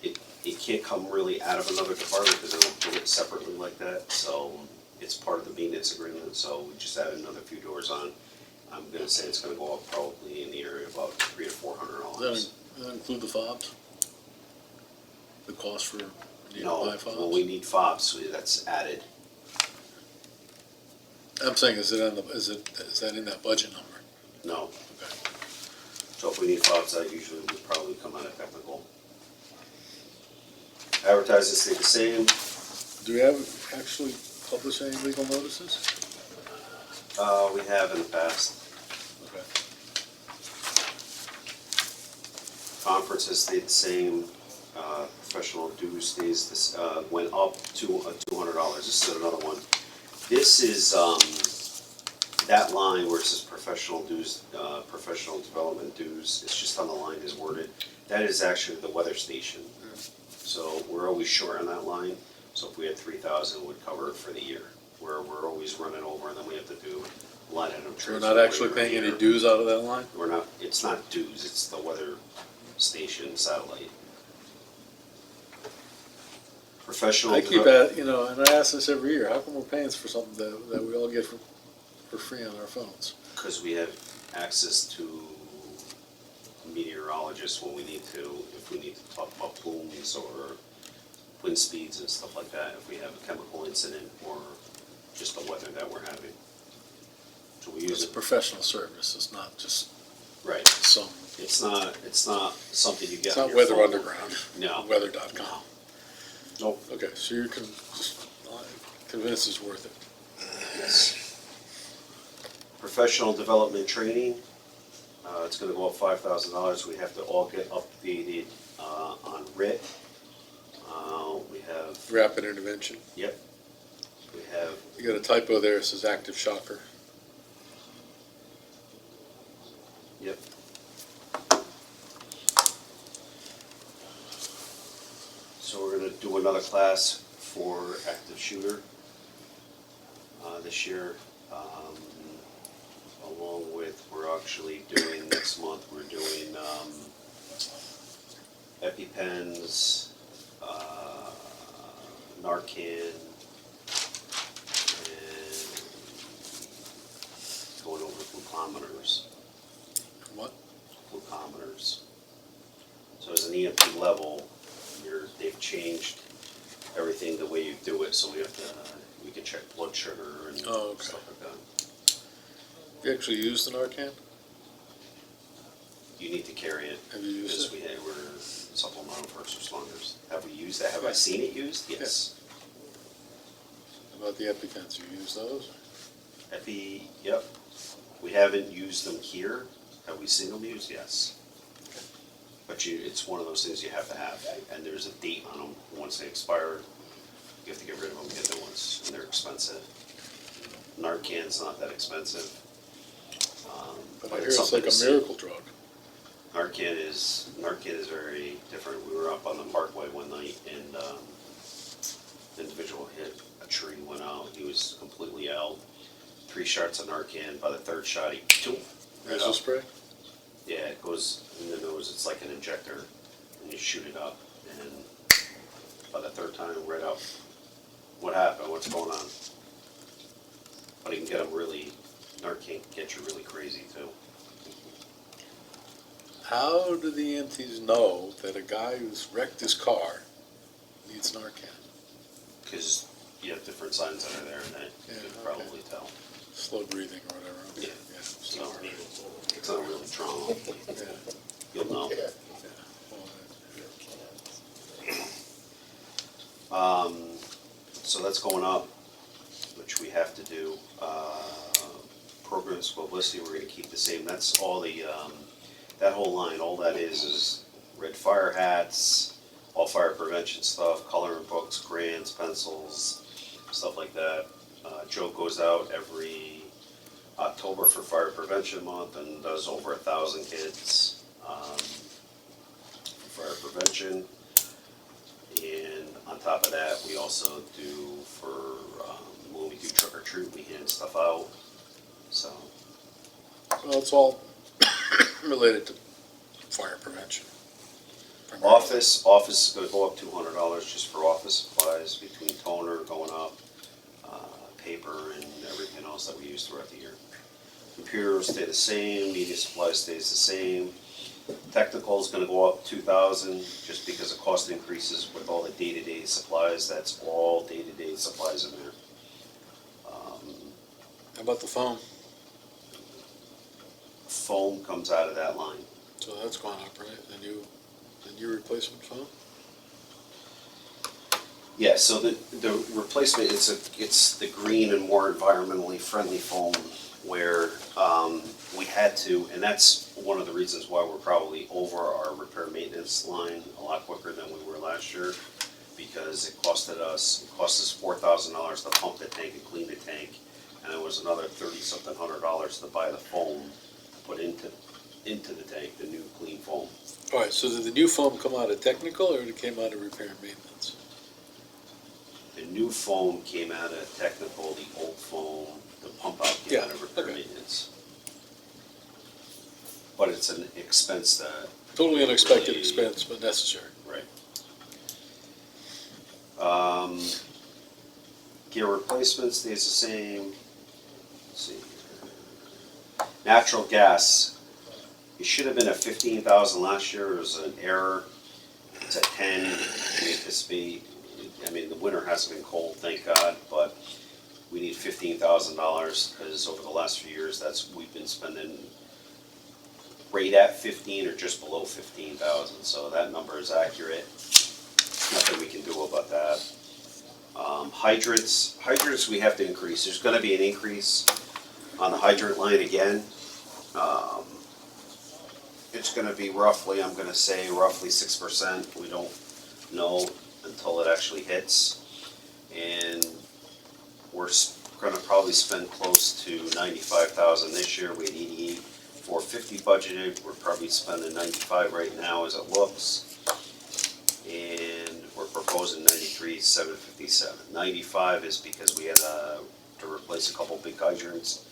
it can't come really out of another department because they don't do it separately like that. So it's part of the maintenance agreement, so we just added another few doors on. I'm gonna say it's gonna go up probably in the area of about $300 to $400. Does that include the fobs? The cost for needing to No, buy fobs? when we need fobs, that's added. I'm saying, is that in that budget number? No. Okay. So if we need fobs, that usually would probably come out of technical. Advertising stay the same. Do we have actually published any legal notices? We have in the past. Okay. Conferences stayed the same. Professional dues stays this, went up to $200. This is another one. This is, that line where it says professional dues, professional development dues, it's just on the line is worded. That is actually the weather station. So we're always short on that line. So if we had 3,000, it would cover it for the year. Where we're always running over, and then we have to do line item transfer. We're not actually paying any dues out of that line? We're not, it's not dues, it's the weather station satellite. Professional. I keep at, and I ask this every year, how come we're paying for something that we all get for free on our phones? Because we have access to meteorologists when we need to, if we need to talk about plumes or wind speeds and stuff like that, if we have a chemical incident or just the weather that we're having. So we It's use a it. professional service, it's not just Right. some, It's not something you get it's on not your Weather phone. Underground. No. Weather.com. Nope. Okay, so you're convinced it's worth it. Yes. Professional development training, it's gonna go up $5,000. We have to all get updated, on RIT. We have, Rapid intervention. yep, we have, You got a typo there, it says active shocker. yep. So we're gonna do another class for active shooter, this year. Along with, we're actually doing, next month, we're doing, EpiPens, Narcan, and going over glucometers. What? Glucometers. So as an EMT level, they've changed everything the way you do it, so we can check blood sugar and Oh, okay. stuff like that. You actually used the Narcan? You need to carry it. Have you used Because it? we're supplemental first responders. Have we used that? Have I seen it used? Yes. How about the EpiPens, you use those? Yep. We haven't used them here. Have we seen them used? Yes. But it's one of those things you have to have, and there's a date on them. Once they expire, you have to get rid of them, get new ones, and they're expensive. Narcan's not that expensive. But I hear it's like a something to see. miracle drug. Narcan is very different. We were up on the Parkway one night and an individual hit a tree, went out. He was completely out. 3 shots of Narcan. By the 3rd shot, he right Nasal up. spray? Yeah, it goes in the nose. It's like an injector, and you shoot it up. And by the 3rd time, right up. What happened? What's going on? But he can get them really get you really crazy too. How do the EMTs know that a guy who's wrecked his car needs Narcan? Because you have different signs that are there, and that you Yeah, can okay. probably tell. Slow breathing or whatever. Okay, Yeah. so, So it's not really trauma. yeah, You'll know. well, So that's going up, which we have to do. Programs publicity, we're gonna keep the same. That's all the, that whole line, all that is red fire hats, all fire prevention stuff, coloring books, crayons, pencils, stuff like that. Joe goes out every October for Fire Prevention Month and does over 1,000 kids for fire prevention. And on top of that, we also do for, when we do trick or treat, we hand stuff out, so. well, it's all related to fire prevention. primarily. Office is gonna go up $200 just for office supplies, between toner going up, paper and everything else that we use throughout the year. Computers stay the same, media supplies stays the same. Technical is gonna go up 2,000, just because of cost increases with all the day-to-day supplies, that's all day-to-day supplies in there. How about the phone? Foam comes out of that line. So that's gone up, right? The new replacement phone? Yeah, so the replacement, it's the green and more environmentally friendly foam where we had to, and that's one of the reasons why we're probably over our repair maintenance line a lot quicker than we were last year, because it cost us $4,000 to pump the tank and clean the tank, and it was another $30-something $100 to buy the foam to put into the tank, the new clean foam. All right, so did the new foam come out of technical or did it came out of repair and maintenance? The new foam came out of technical, the old foam, the pump out came out of repair okay. maintenance. But it's an expense that. Totally unexpected really- expense, but necessary. Right. Gear replacement stays the same. Let's see here. Natural gas, it should have been at 15,000 last year, it was an error. It's at 10, we anticipate, I mean, the winter hasn't been cold, thank God, but we need $15,000, because over the last few years, we've been spending right at 15 or just below 15,000, so that number is accurate. Nothing we can do about that. Hydrants we have to increase, there's gonna be an increase on the hydrant line again. It's gonna be roughly, I'm gonna say roughly 6%, we don't know until it actually hits. And we're gonna probably spend close to 95,000 this year, we had 88,450 budgeted, we're probably spending 95 right now as it looks. And we're proposing 93,757. 95 is because we had to replace a couple big hydrants,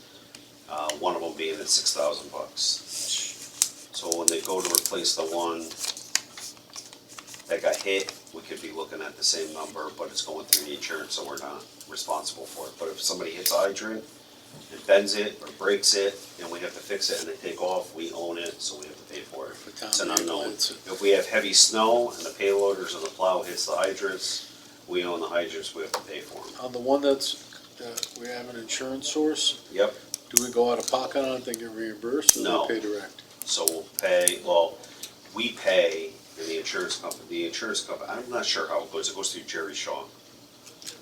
one of them being at $6,000. So when they go to replace the one that got hit, we could be looking at the same number, but it's going through the insurance, so we're not responsible for it. But if somebody hits a hydrant and bends it or breaks it, and we have to fix it and they take off, we own it, so we have to pay for it. It's an unknown. If we have heavy snow and the payloaders or the plow hits the hydrants, we own the hydrants, we have to pay for them. On the one that's, we have an insurance source, Yep, do we go out of pocket on it and get reimbursed or No. do we pay direct? so we pay in the insurance company, I'm not sure how it goes through Jerry Shaw.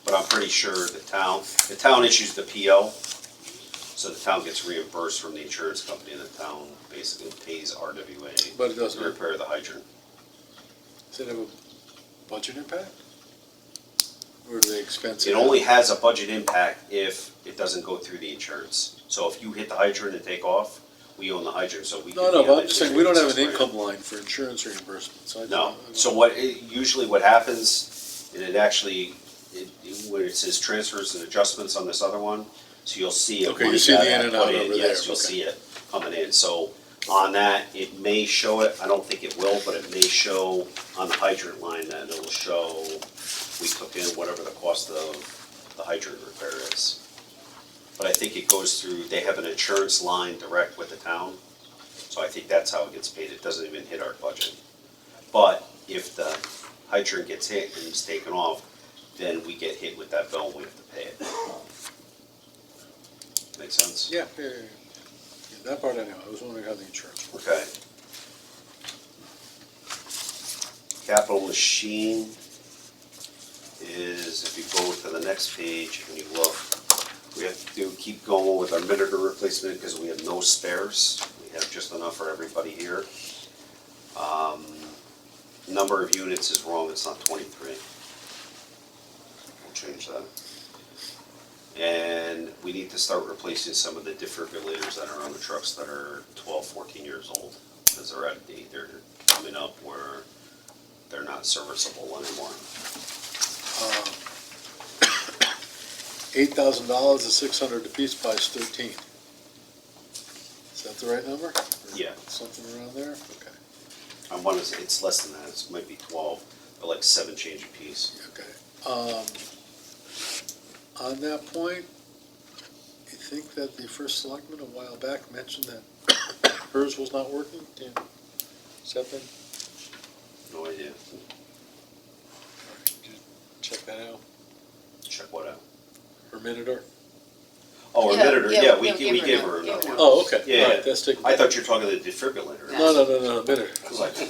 But I'm pretty sure the town issues the PO, so the town gets reimbursed from the insurance company, and the town basically pays RWA But it doesn't, to repair the hydrant. does it have a budget impact? Or do they expense it? It only has a budget impact if it doesn't go through the insurance. So if you hit the hydrant and take off, we own the hydrant, so we can. No, but I'm just saying, we don't have an 6 grand. income line for insurance reimbursements. No, so usually what happens, and when it says transfers and adjustments on this other one, so you'll see it. Okay, when you it see got the in and put out in, over there, yes, you'll okay. see it coming in, so on that, it may show it, I don't think it will, but it may show on the hydrant line that it'll show we took in whatever the cost of the hydrant repair is. but I think it goes through, they have an insurance line direct with the town. So I think that's how it gets paid. It doesn't even hit our budget. But if the hydrant gets hit and is taken off, then we get hit with that bill and we have to pay it. Make sense? Yeah, yeah, yeah, yeah. Yeah, that part I know, I was wondering how the insurance worked. Okay. Capital machine is, if you go to the next page and you look, we have to keep going with our monitor replacement because we have no spares. We have just enough for everybody here. Number of units is wrong, it's not 23. We'll change that. And we need to start replacing some of the defibrillators that are on the trucks that are 12, 14 years old. Because they're out of date, they're coming up where they're not serviceable anymore. $8,000 is 600 apiece, buys 13. Is that the right number? Or Yeah. something around there? Okay, I want to say, it's less than that, it might be 12, but like 7 change a piece. okay. On that point, you think that the first selectman a while back mentioned that hers was not working? Dan, is that been, No idea. check that out? Check what out? Her monitor? Oh, our Yeah, monitor, yeah, yeah, we yeah, we give gave her her that, give another her one. Oh, okay, Yeah, all right, that's taken. I thought you were talking to the defibrillator. No. No, monitor. I was like, No.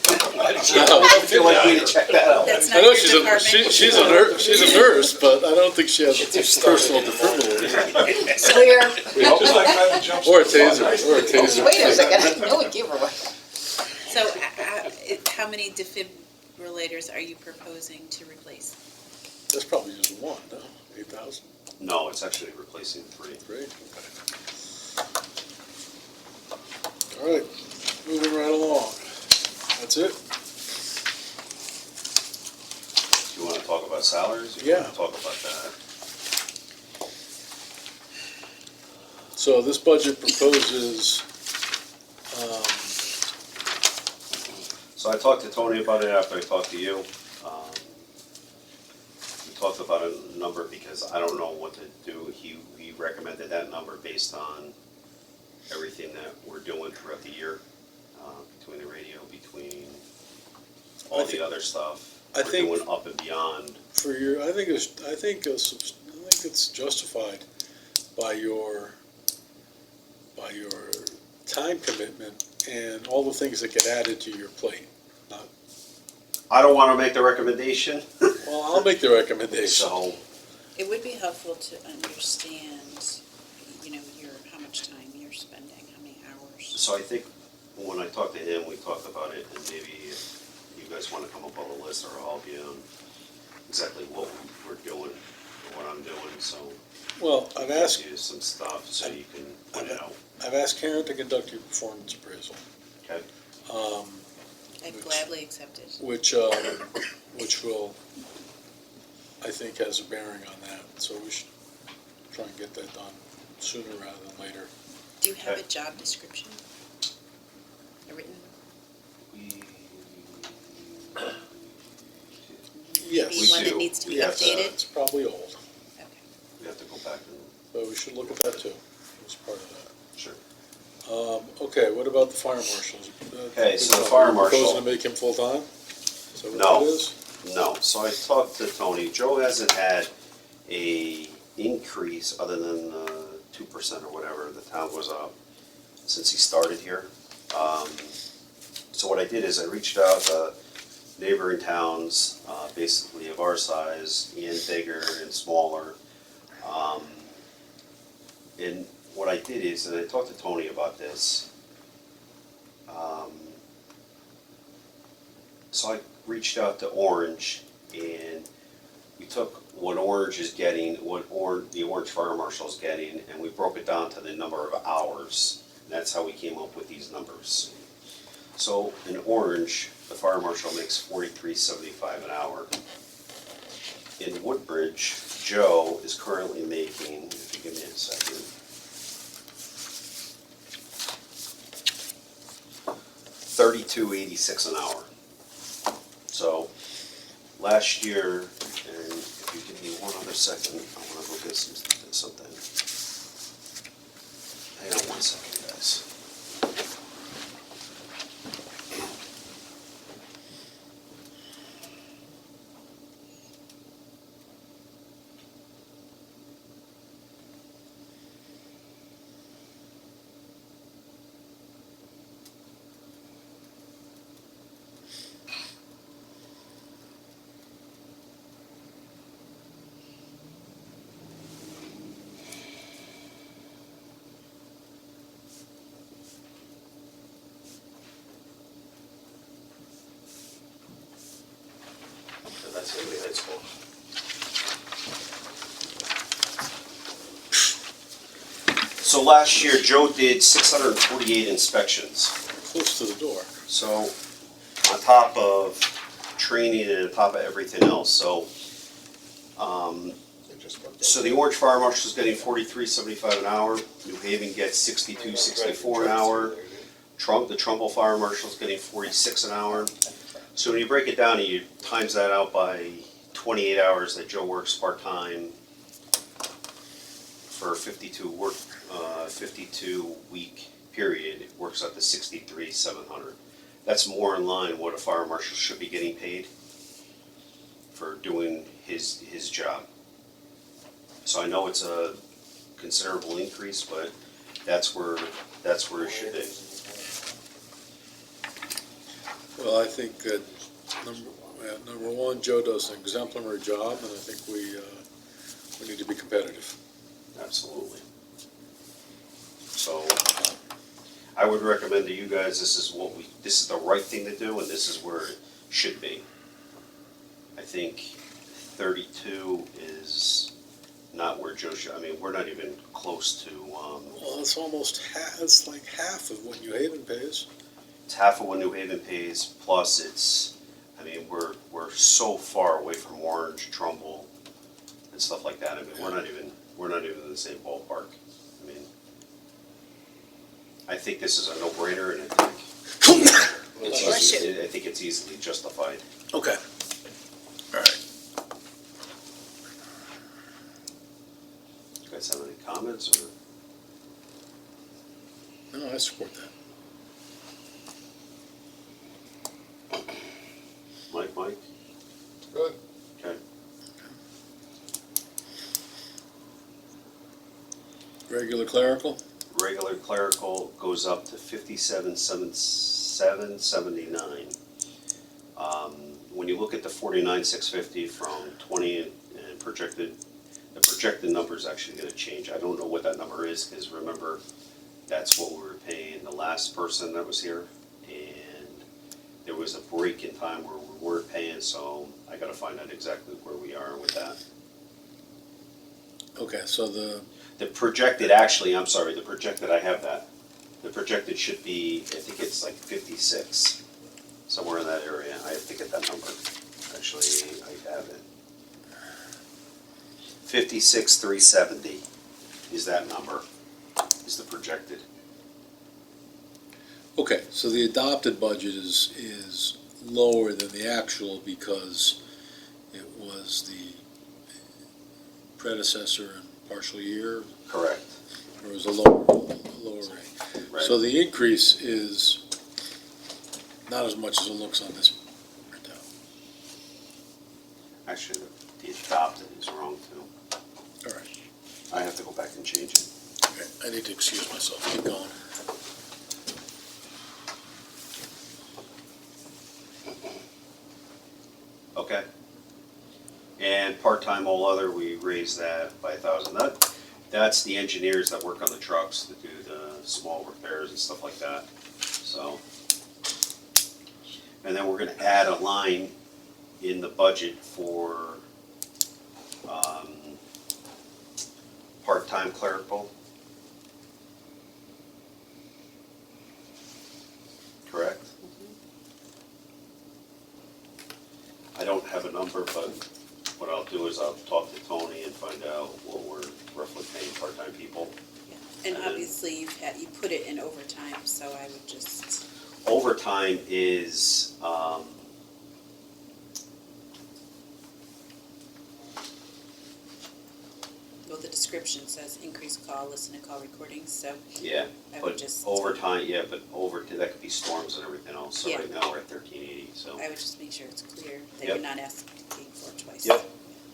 I feel like we need to check that out. That's I not know your she's a, department. she's a nurse, but I don't think she has a personal defibrillator. Clear. Just like trying to jump. Or a taser, or a taser. Wait a second, I know we give her one. So, how many defibrillators are you proposing to replace? That's probably just one, no? 8,000? No, it's actually replacing 3. Great, okay. All right, moving right along. That's it? Do you want to talk about salaries? Or you Yeah. want to talk about that? So this budget proposes, So I talked to Tony about it after I talked to you. We talked about a number because I don't know what to do. He recommended that number based on everything that we're doing throughout the year, between the radio, between all the other stuff. I think- We're doing up and beyond. for your, I think it's justified by your time commitment and all the things that get added to your plate. I don't want to make the recommendation, Well, I'll make the recommendation. so It would be helpful to understand, how much time you're spending, how many hours. So I think when I talked to him, we talked about it, and maybe if you guys want to come up with a list, or I'll help you on exactly what we're doing, or what I'm doing, so. Well, I've asked, Give you some stuff so you can point it out, I've asked Karen to conduct your performance appraisal. okay? I'd gladly accept it. Which will, I think, has a bearing on that, so we should try and get that done sooner rather than later. Do you have a Okay. job description? A written? Yes. Maybe one that do. needs to be Yes, updated? it's probably old, Okay. We have to go back and, but we should look at that too, as part of that. sure. Okay, what about the fire marshals? Okay, so the fire marshal- Proposing to make him full-time? Is that what No. that is? No, so I talked to Tony, Joe hasn't had a increase other than 2% or whatever, the town goes up, since he started here. So what I did is I reached out to neighboring towns, basically of our size, and bigger and smaller. And what I did is, and I talked to Tony about this, so I reached out to Orange, and we took what Orange is getting, the Orange Fire Marshal's getting, and we broke it down to the number of hours. And that's how we came up with these numbers. So in Orange, the fire marshal makes $43.75 an hour. In Woodbridge, Joe is currently making, if you give me a second, $32.86 an hour. So last year, and if you give me one other second, I want to look at something. second, guys. So that's gonna be high school. So last year, Joe did 648 inspections. Close to the door. So on top of training and on top of everything else, so, They just went so the Orange Fire Marshal is getting 43.75 an hour. New Haven gets 62.64 an hour. The Trumbull Fire Marshal is getting 46 an hour. So when you break it down, you times that out by 28 hours that Joe works part-time for 52 week period, it works out to 63,700. That's more in line what a fire marshal should be getting paid for doing his job. So I know it's a considerable increase, but that's where it should be. Well, I think that number one, Joe does an exemplary job, and I think we need to be competitive. Absolutely. So I would recommend to you guys, this is the right thing to do, and this is where it should be. I think 32 is not where Joe should, I mean, we're not even close to, Well, it's almost it's like half of what New Haven pays. it's half of what New Haven pays, plus it's, I mean, we're so far away from Orange, Trumbull, and stuff like that. I mean, we're not even in the same ballpark. I mean, I think this is a no-brainer, and I think it's easily justified. Okay. All right. You guys have any comments, or? No, I support that. Mike? Good. Okay. Regular clerical? Regular clerical goes up to 57,779. When you look at the 49,650 from 20 and projected, the projected number is actually gonna change. I don't know what that number is, because remember, that's what we were paying the last person that was here. And there was a break in time where we weren't paying, so I gotta find out exactly where we are with that. Okay, so the projected, actually, I'm sorry, the projected, I have that. The projected should be, I think it's like 56, somewhere in that area. I have to get that number. Actually, I have it. 56,370 is that number, is the projected. Okay, so the adopted budget is lower than the actual because it was the predecessor and partial year, Correct. or it was a lower rate. Right. So the increase is not as much as it looks on this printout. Actually, the adopted is wrong too. All right, I have to go back and change it. okay, I need to excuse myself, keep going. Okay. And part-time all other, we raised that by 1,000. That's the engineers that work on the trucks that do the small repairs and stuff like that, so. And then we're gonna add a line in the budget for, part-time clerical. Correct? I don't have a number, but what I'll do is I'll talk to Tony and find out what we're roughly paying part-time people. And obviously you put it in overtime, so I would just, Overtime is, well, the description says increased call, listen and call recordings, so Yeah, I would but just. overtime, yeah, but that could be storms and everything else, so Yeah. right now we're at 1380, so. I would just make sure it's clear that Yep. you're not asking for it twice. Yep.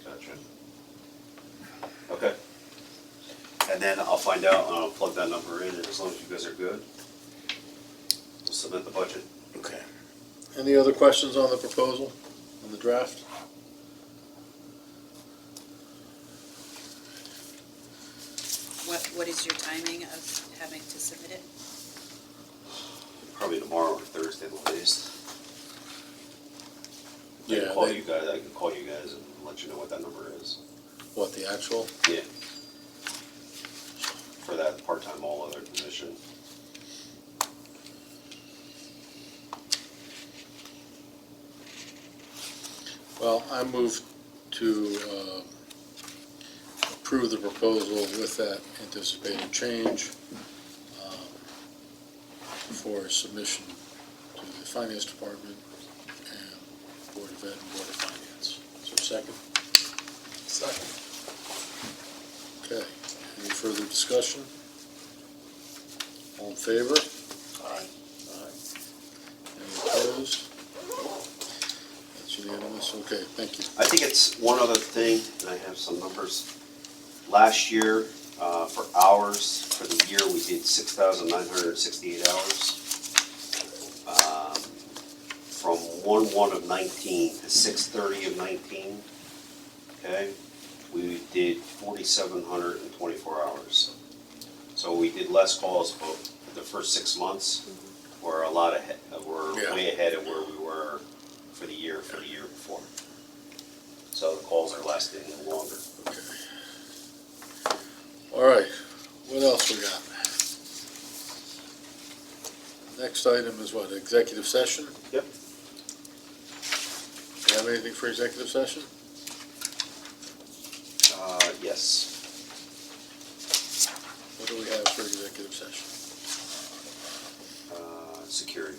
Gotcha. Okay. And then I'll find out, and I'll plug that number in, and as long as you guys are good, we'll submit the budget. Okay. Any other questions on the proposal, on the draft? What is your timing of having to submit it? Probably tomorrow or Thursday the latest. I Yeah, can call they- you guys, I can call you guys and let you know what that number is. What, the actual? Yeah. For that part-time all other position. Well, I move to approve the proposal with that anticipated change for submission to the Finance Department and Board of Ed and Board of Finance. Is there a second? Second. Okay. Any further discussion? All in favor? Aye. Aye. Any opposed? That's unanimous. Okay, thank you. I think it's one other thing, and I have some numbers. Last year, for hours, for the year, we did 6,968 hours. From 1/1 of 19 to 6/30 of 19, okay? We did 4,724 hours. So we did less calls, but the first 6 months were a lot ahead, Yeah. way ahead of where we were for the year before. So the calls are lasting longer. Okay. All right, what else we got? Next item is what, executive session? Yep. Do you have anything for executive session? Yes. What do we have for executive session? Security.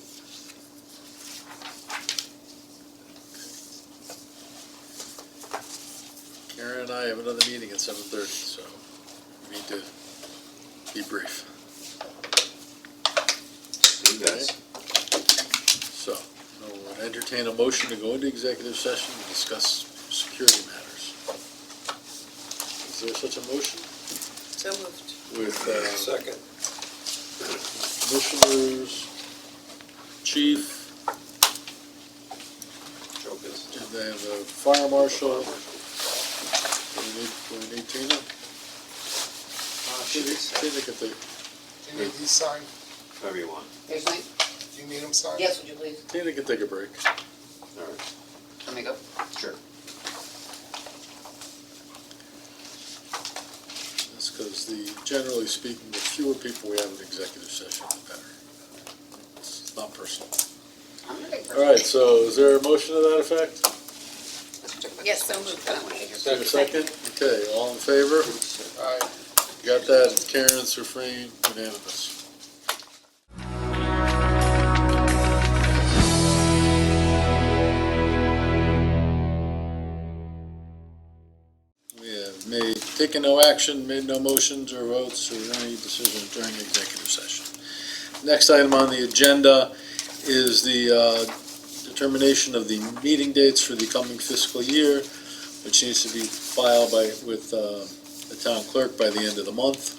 Karen and I have another meeting at 7:30, so we need to be brief. See you guys. So, I will entertain a motion to go into executive session to discuss security matters. Is there such a motion? So moved. With Second. commissioners, chief, Jokers. and then the fire marshal. Do we need Tina? Tina get the, Do you need these signed? Whatever you want. Here's mine. Do you need them signed? Yes, would you please? Tina can take a break. All right. Let me go. Sure. That's because generally speaking, the fewer people we have in executive session, the better. It's not personal. I'm gonna take All right, so is there a motion to that effect? Yes, so moved. I don't want to get Is there a second? Okay, all in favor? Aye. Got that, Karen's refrain, unanimous. We have taken no action, made no motions or votes or any decision during executive session. Next item on the agenda is the determination of the meeting dates for the coming fiscal year, which needs to be filed with the town clerk by the end of the month.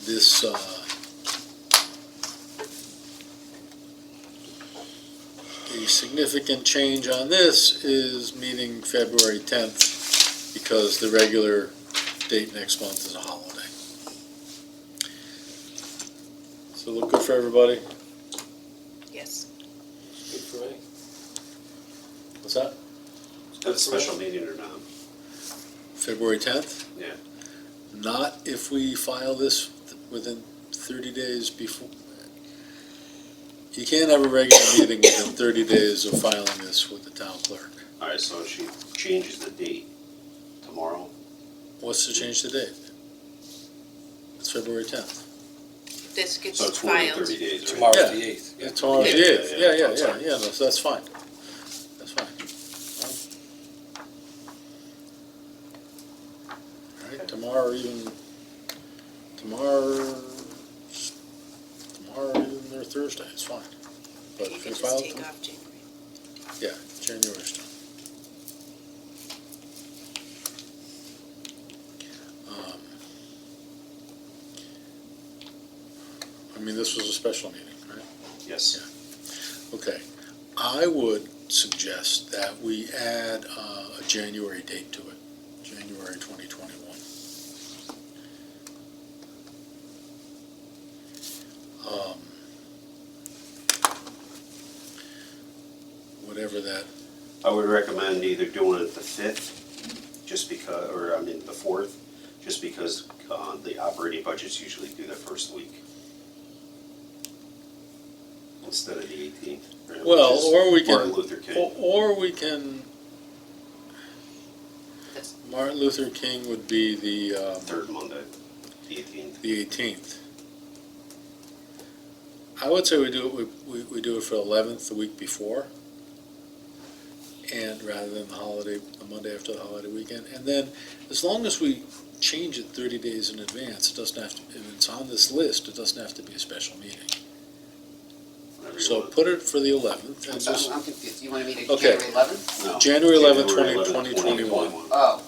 This the significant change on this is meeting February 10th because the regular date next month is a holiday. So look good for everybody? Yes. Good for me. What's that? Is that a special meeting or not? February 10th? Yeah. Not if we file this within 30 days before. You can't have a regular meeting within 30 days of filing this with the town clerk. All right, so she changes the date tomorrow. What's to change the date? It's February 10th. This gets So it's more than filed. 30 days, right? Tomorrow's Yeah. the 8th. Yeah. Tomorrow's the Yeah, 8th. yeah, Yeah, I'm sorry. no, so that's fine. That's fine. tomorrow, or even or Thursday, it's fine. But You if could you just file, take off January. yeah, January's done. I mean, this was a special meeting, right? Yes. Okay. I would suggest that we add a January date to it, January 2021. Whatever that, I would recommend either doing it the 5th, just because, or I mean the 4th, just because the operating budgets usually do the first week instead of the 18th. which well, is or we can, Martin Luther King. or we can, That's- Martin Luther King would be the Third Monday, the 18th. the 18th. I would say we do it for 11th, the week before, and rather than the Monday after the holiday weekend. And then, as long as we change it 30 days in advance, it doesn't have to, if it's on this list, it doesn't have to be a special meeting. Whatever you So want. put it for the 11th, I'm and sorry, just, I'm confused. You wanted me to Okay. January 11th? No, January 11th, 2021. Oh,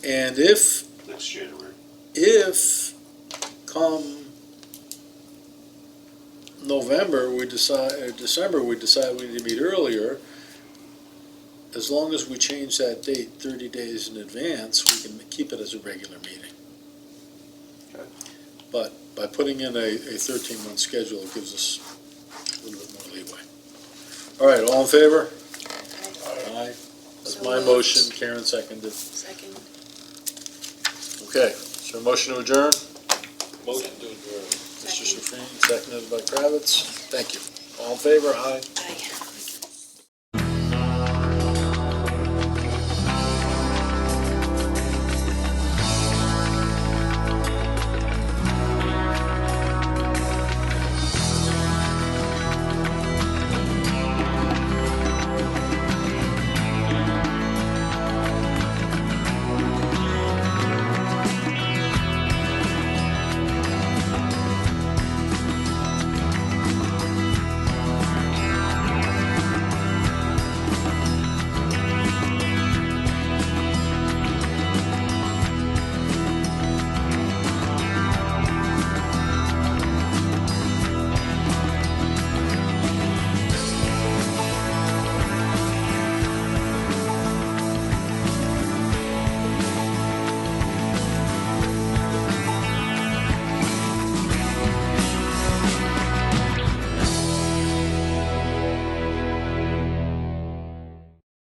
and if Next January. come November, or December, we decide we need to meet earlier, as long as we change that date 30 days in advance, we can keep it as a regular meeting. Okay. But by putting in a 13-month schedule, it gives us a little bit more leeway. All right, all in favor? Aye. That's So my moved. motion, Karen seconded. Second. Okay, is there a motion to adjourn? Motion to adjourn. Mr. Second. Shafrin, seconded by Kravitz. Thank you. All in favor? Aye. Aye.